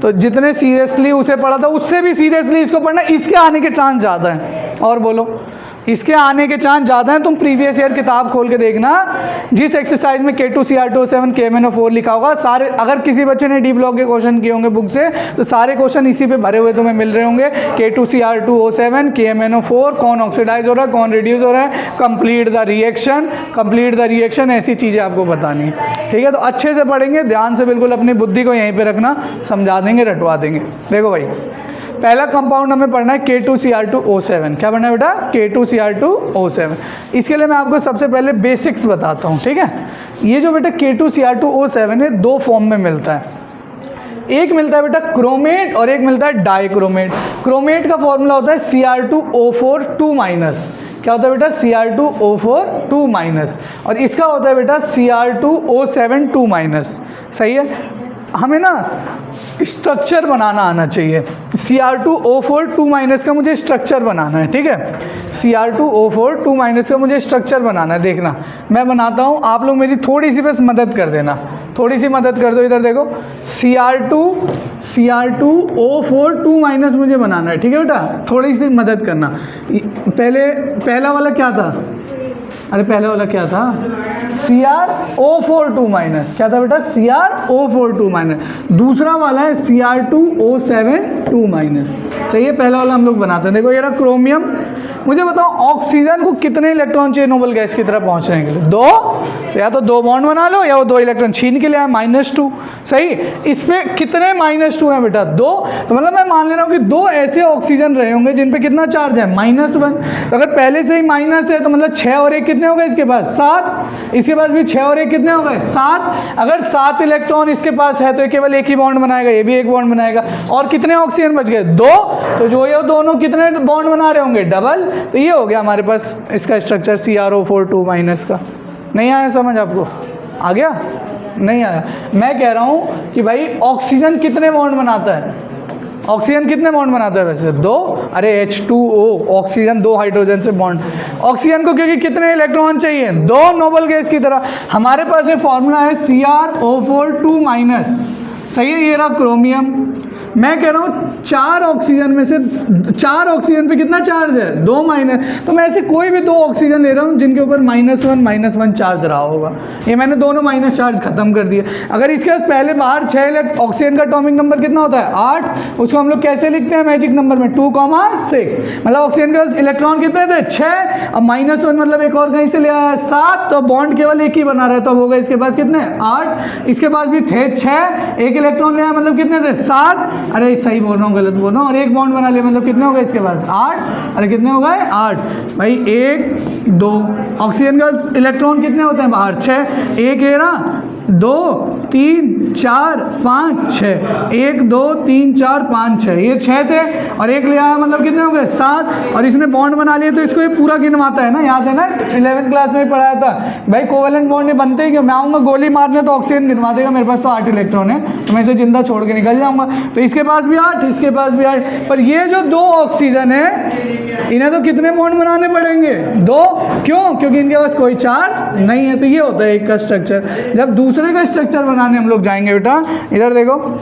तो जितने सीरियसली उसे पढ़ा था उससे भी सीरियसली इसको पढ़ना, इसके आने के चांस ज़्यादा हैं। और बोलो, इसके आने के चांस ज़्यादा हैं। तुम प्रीवियस ईयर किताब खोल के देखना, जिस एक्सरसाइज में K2Cr2O7 KMnO4 लिखा होगा, सारे अगर किसी बच्चे ने D ब्लॉक के क्वेश्चन किए होंगे बुक से, तो सारे क्वेश्चन इसी पे भरे हुए तुम्हें मिल रहे होंगे। K2Cr2O7 KMnO4, कौन ऑक्सीडाइज हो रहा है, कौन रिड्यूस हो रहा है, कंप्लीट द रिएक्शन, ऐसी चीज़ें आपको बतानी है। ठीक है, तो अच्छे से पढ़ेंगे, ध्यान से बिल्कुल अपनी बुद्धि को यहीं पर रखना, समझा देंगे, रटवा देंगे। देखो भाई, पहला कंपाउंड हमें पढ़ना है K2Cr2O7। क्या पढ़ना है बेटा? K2Cr2O7। इसके लिए मैं आपको सबसे पहले बेसिक्स बताता हूँ। ठीक है, ये जो बेटा K2Cr2O7 है 2 फॉर्म में मिलता है। एक मिलता है बेटा क्रोमेट और एक मिलता है डाइक्रोमेट। क्रोमेट का फॉर्मूला होता है Cr2O4 2-। क्या होता है बेटा? Cr2O4 2-। और इसका होता है बेटा Cr2O7 2-। सही है। हमें ना स्ट्रक्चर बनाना आना चाहिए। Cr2O4 2- का मुझे स्ट्रक्चर बनाना है। ठीक है, Cr2O4 2- का मुझे स्ट्रक्चर बनाना है। देखना मैं बनाता हूँ, आप लोग मेरी थोड़ी सी बस मदद कर देना, थोड़ी सी मदद कर दो। इधर देखो, Cr2O4 2- मुझे बनाना है। ठीक है बेटा, थोड़ी सी मदद करना। पहला वाला क्या था? अरे पहले वाला क्या था? Cr2O4 2-। क्या था बेटा? Cr2O4 2-। दूसरा वाला है Cr2O7 2-। सही है, पहला वाला हम लोग बनाते हैं। देखो ये रहा क्रोमियम। मुझे बताओ ऑक्सीजन को कितने इलेक्ट्रॉन चाहिए नोबल गैस की तरफ पहुंचने के लिए? 2। तो या तो 2 बॉन्ड बना लो, या वो 2 इलेक्ट्रॉन छीन के लिए आए, -2। सही, इस पे कितने -2 हैं बेटा? 2। तो मतलब मैं मान ले रहा हूँ कि 2 ऐसे ऑक्सीजन रहे होंगे जिन पे कितना चार्ज है? -1। तो अगर पहले से ही माइनस है तो मतलब 6 और 1 एक कितने हो गए इसके पास 7, इसके पास भी 6 और 1 कितने हो गए 7। अगर 7 इलेक्ट्रॉन इसके पास है तो ये केवल एक ही बॉन्ड बनाएगा, ये भी एक बॉन्ड बनाएगा, और कितने ऑक्सीजन बच गए 2, तो जो ये दोनों कितने बॉन्ड बना रहे होंगे डबल। तो ये हो गया हमारे पास इसका स्ट्रक्चर CrO4 2- का। नहीं आया समझ आपको? आ गया? नहीं आया? मैं कह रहा हूँ कि भाई ऑक्सीजन कितने बॉन्ड बनाता है? ऑक्सीजन कितने बॉन्ड बनाता है वैसे? 2। अरे H2O, ऑक्सीजन 2 हाइड्रोजन से बॉन्ड। ऑक्सीजन को क्योंकि कितने इलेक्ट्रॉन चाहिए? 2 नोबल गैस की तरह। हमारे पास ये फॉर्मूला है CrO4 2-। सही है, ये रहा क्रोमियम। मैं कह रहा हूँ 4 ऑक्सीजन में से 4 ऑक्सीजन पे कितना चार्ज है? 2-। तो मैं ऐसे कोई भी 2 ऑक्सीजन ले रहा हूँ जिनके ऊपर -1 चार्ज रहा होगा। ये मैंने दोनों माइनस चार्ज खत्म कर दिए। अगर इसके पास पहले बाहर 6 ऑक्सीजन का एटॉमिक नंबर कितना होता है? 8। उसको हम लोग कैसे लिखते हैं मैजिक नंबर में? 2,6। मतलब ऑक्सीजन के पास इलेक्ट्रॉन कितने थे? 6। अब -1 मतलब एक और कहीं से ले आया 7, तो बॉन्ड केवल एक ही बना रहा है, तो अब होगा इसके पास कितने? 8। इसके पास भी थे 6, एक इलेक्ट्रॉन ले आया मतलब कितने थे? 7। अरे सही बोल रहा हूँ गलत बोल रहा हूँ? और एक बॉन्ड बना लिया मतलब कितने हो गए इसके पास? 8। अरे कितने हो गए? 8। भाई 1 2 ऑक्सीजन का इलेक्ट्रॉन कितने होते हैं बाहर? 6। एक ये रहा, 2 3 4 5 6, 1 2 3 4 5 6, ये 6 थे और एक ले आया मतलब कितने हो गए? 7। और इसने बॉन्ड बना लिए तो इसको ये पूरा गिनवाता है ना, याद है ना 11th क्लास में ही पढ़ाया था भाई कोवेलेंट बॉन्ड नहीं बनते ही क्यों? मैं आऊँगा गोली मारने तो ऑक्सीजन गिनवा देगा, मेरे पास तो 8 इलेक्ट्रॉन है तो मैं इसे जिंदा छोड़ के निकल जाऊँगा। तो इसके पास भी 8, इसके पास भी 8, पर ये जो 2 ऑक्सीजन है इन्हें तो कितने बॉन्ड बनाने पड़ेंगे? 2। क्यों? क्योंकि इनके पास कोई चार्ज नहीं है। तो ये होता है एक का स्ट्रक्चर। जब दूसरे का स्ट्रक्चर बनाने हम लोग जाएंगे बेटा, इधर देखो,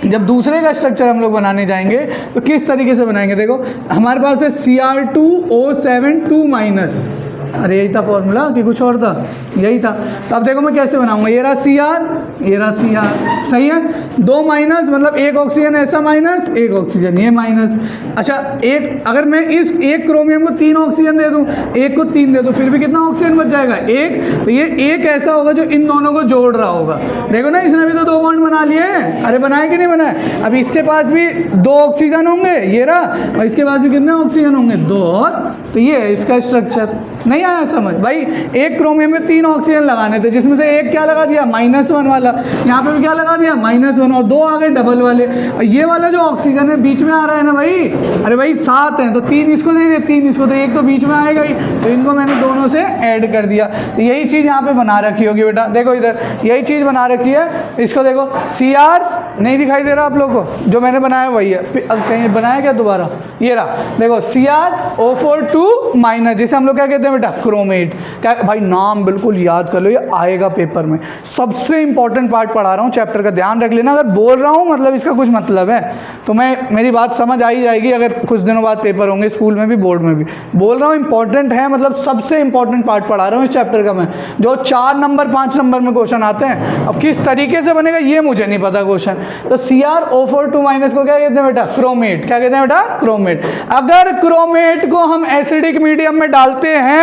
जब दूसरे का स्ट्रक्चर हम लोग बनाने जाएंगे तो किस तरीके से बनाएंगे? देखो हमारे पास है Cr2O7 2-। अरे यही था फॉर्मूला कि कुछ और था? यही था। तो अब देखो मैं कैसे बनाऊंगा, ये रहा Cr, ये रहा Cr, सही है। 2- मतलब एक ऑक्सीजन ऐसा माइनस, एक ऑक्सीजन ये माइनस। अच्छा एक, अगर मैं इस एक क्रोमियम को 3 ऑक्सीजन दे दूं, एक को 3 दे दूं, फिर भी कितना ऑक्सीजन बच जाएगा? 1। तो ये एक ऐसा होगा जो इन दोनों को जोड़ रहा होगा। देखो ना इसने भी तो 2 बॉन्ड बना लिए। अरे बनाए कि नहीं बनाए? अब इसके पास भी 2 ऑक्सीजन होंगे, ये रहा, और इसके पास भी कितने ऑक्सीजन होंगे? 2 और। तो ये है इसका स्ट्रक्चर। नहीं आया समझ? भाई एक क्रोमियम में 3 ऑक्सीजन लगाने थे, जिसमें से एक क्या लगा दिया? -1 वाला। यहाँ पे भी क्या लगा दिया? -1, और 2 आ गए डबल वाले। और ये वाला जो ऑक्सीजन है बीच में आ रहा है ना भाई, अरे भाई 7 हैं तो 3 इसको दे दिए, 3 इसको, तो एक तो बीच में आएगा ही, तो इनको मैंने दोनों से ऐड कर दिया। तो यही चीज़ यहाँ पे बना रखी होगी बेटा, देखो इधर यही चीज़ बना रखी है। इसको देखो Cr नहीं दिखाई दे रहा आप लोग को? जो मैंने बनाया वही है। कहीं बनाया क्या दोबारा? ये रहा, देखो CrO4 2-, जिसे हम लोग क्या कहते हैं बेटा? क्रोमेट। क्या भाई नाम बिल्कुल याद कर लो, ये आएगा पेपर में। सबसे इंपॉर्टेंट पार्ट पढ़ा रहा हूँ चैप्टर का, ध्यान रख लेना। अगर बोल रहा हूँ मतलब इसका कुछ मतलब है, तो मैं मेरी बात समझ आ ही जाएगी। अगर कुछ दिनों बाद पेपर होंगे स्कूल में भी, बोर्ड में भी, बोल रहा हूँ इंपॉर्टेंट है, मतलब सबसे इंपॉर्टेंट पार्ट पढ़ा रहा हूँ इस चैप्टर का मैं, जो 4 नंबर 5 नंबर में क्वेश्चन आते हैं। अब किस तरीके से बनेगा ये मुझे नहीं पता क्वेश्चन। तो CrO4 2- को क्या कहते हैं बेटा? क्रोमेट। क्या कहते हैं बेटा? क्रोमेट। अगर क्रोमेट को हम एसिडिक मीडियम में डालते हैं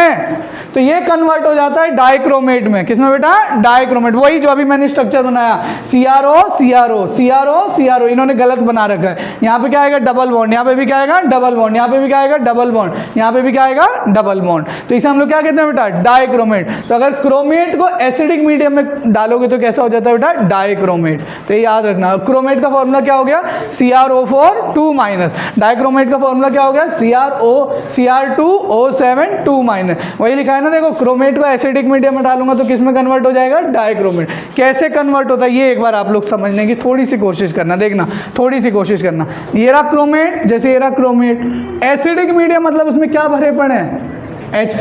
तो ये कन्वर्ट हो जाता है डाइक्रोमेट में। किसमें बेटा? डाइक्रोमेट। वही जो अभी मैंने स्ट्रक्चर बनाया, CrO CrO CrO CrO, इन्होंने गलत बना रखा है। यहाँ पे क्या आएगा? डबल बॉन्ड, यहाँ पे भी क्या आएगा? डबल बॉन्ड, यहाँ पे भी क्या आएगा? डबल बॉन्ड, यहाँ पे भी क्या आएगा? Double bond. तो इसे हम लोग क्या कहते हैं बेटा? डाइक्रोमेट। तो अगर क्रोमेट को एसिडिक मीडियम में डालोगे तो कैसा हो जाता है बेटा? डाइक्रोमेट। तो ये याद रखना। क्रोमेट का फॉर्मूला क्या हो गया? CrO4 2-। डाइक्रोमेट का फॉर्मूला क्या हो गया? Cr2O7 2-। वही लिखा है ना, देखो क्रोमेट को एसिडिक मीडियम में डालूंगा तो किस में कन्वर्ट हो जाएगा? डाइक्रोमेट। कैसे कन्वर्ट होता है ये एक बार आप लोग समझने की थोड़ी सी कोशिश करना, देखना थोड़ी सी कोशिश करना। ये रहा क्रोमेट, जैसे ये रहा क्रोमेट, एसिडिक मीडियम मतलब उसमें क्या भरे पड़े हैं? H+।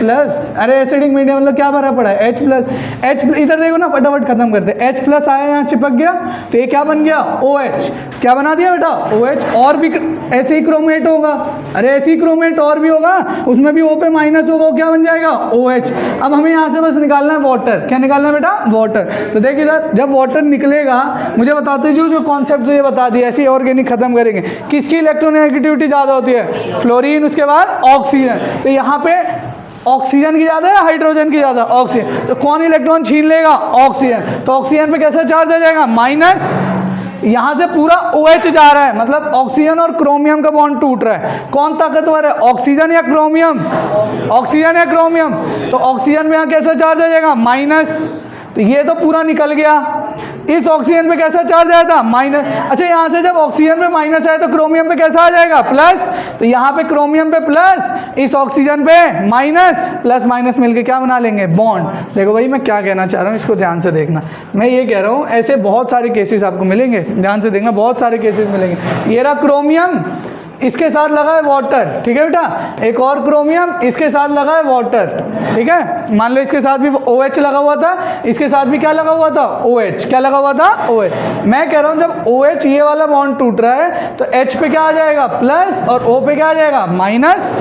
अरे एसिडिक मीडियम मतलब क्या भरा पड़ा है? H+। इधर देखो ना, फटाफट खत्म करते हैं। H+ आया, यहाँ चिपक गया तो ये क्या बन गया? OH। क्या बना दिया बेटा? OH। और भी ऐसे ही क्रोमेट होगा, अरे ऐसे ही क्रोमेट और भी होगा, उसमें भी O पे माइनस होगा, क्या बन जाएगा? OH। अब हमें यहाँ से बस निकालना है वाटर। क्या निकालना है बेटा? वाटर। तो देखिए इधर जब वाटर निकलेगा, मुझे बताते जो कॉन्सेप्ट ये बता दिया, ऐसे ही ऑर्गेनिक खत्म करेंगे। किसकी इलेक्ट्रोनेगेटिविटी ज़्यादा होती है? फ्लोरीन, उसके बाद ऑक्सीजन। तो यहाँ पे ऑक्सीजन की ज़्यादा है, हाइड्रोजन की ज़्यादा? ऑक्सीजन। तो कौन इलेक्ट्रॉन छीन लेगा? ऑक्सीजन। तो ऑक्सीजन पे कैसा चार्ज आ जाएगा? माइनस। यहाँ से पूरा OH जा रहा है, मतलब ऑक्सीजन और क्रोमियम का बॉन्ड टूट रहा है। कौन ताकतवर है, ऑक्सीजन या क्रोमियम? ऑक्सीजन या क्रोमियम। तो ऑक्सीजन में यहाँ कैसा चार्ज आ जाएगा, माइनस। तो ये तो पूरा निकल गया। इस ऑक्सीजन पे कैसा चार्ज आया था, माइनस। अच्छा, यहाँ से जब ऑक्सीजन पे माइनस आया तो क्रोमियम पे कैसा आ जाएगा, प्लस। तो यहाँ पे क्रोमियम पे प्लस, इस ऑक्सीजन पे माइनस, प्लस माइनस मिलके क्या बना लेंगे, बॉन्ड। देखो भाई मैं क्या कहना चाह रहा हूँ, इसको ध्यान से देखना। मैं ये कह रहा हूँ ऐसे बहुत सारे केसेस आपको मिलेंगे, ध्यान से देखना, बहुत सारे केसेस मिलेंगे। ये रहा क्रोमियम, इसके साथ लगा है वाटर, ठीक है बेटा। एक और क्रोमियम, इसके साथ लगा है वाटर, ठीक है। मान लो इसके साथ भी OH लगा हुआ था, इसके साथ भी क्या लगा हुआ था, OH। क्या लगा हुआ था, OH। मैं कह रहा हूँ जब OH ये वाला बॉन्ड टूट रहा है तो H पे क्या आ जाएगा, प्लस, और O पे क्या आ जाएगा, माइनस।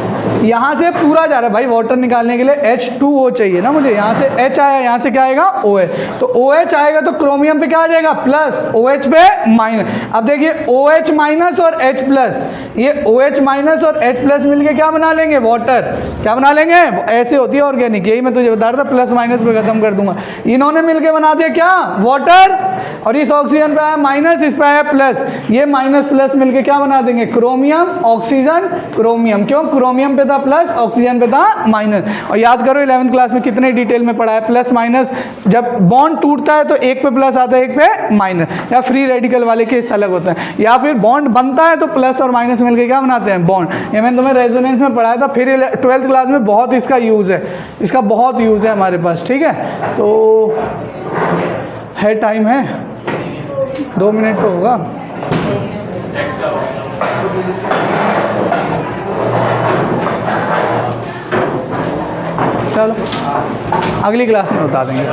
यहाँ से पूरा जा रहा है भाई, वाटर निकालने के लिए H2O चाहिए ना मुझे। यहाँ से H आया, यहाँ से क्या आएगा, OH। तो OH आएगा तो क्रोमियम पे क्या आ जाएगा, प्लस, OH पे माइनस। अब देखिए OH माइनस और H प्लस, ये OH माइनस और H प्लस मिलके क्या बना लेंगे, वाटर। क्या बना लेंगे, ऐसे होती है ऑर्गेनिक, यही मैं तुझे बता रहा था, प्लस माइनस पे खत्म कर दूंगा। इन्होंने मिलके बना दिया क्या, वाटर। और इस ऑक्सीजन पे आया माइनस, इस पे आया प्लस, ये माइनस प्लस मिलके क्या बना देंगे, क्रोमियम, ऑक्सीजन, क्रोमियम। क्यों, क्रोमियम पे था प्लस, ऑक्सीजन पे था माइनस। और याद करो 11th क्लास में कितने डिटेल में पढ़ा है, प्लस माइनस। जब बॉन्ड टूटता है तो एक पे प्लस आता है, एक पे माइनस। या फ्री रेडिकल वाले केस अलग होता है, या फिर बॉन्ड बनता है तो प्लस और माइनस मिलके क्या बनाते हैं, बॉन्ड। ये मैंने तुम्हें रेजोनेंस में पढ़ाया था, फिर 12th क्लास में बहुत इसका यूज़ है, इसका बहुत यूज़ है हमारे पास, ठीक है। तो है, टाइम है, 2 मिनट तो होगा। चलो अगली क्लास में बता देंगे।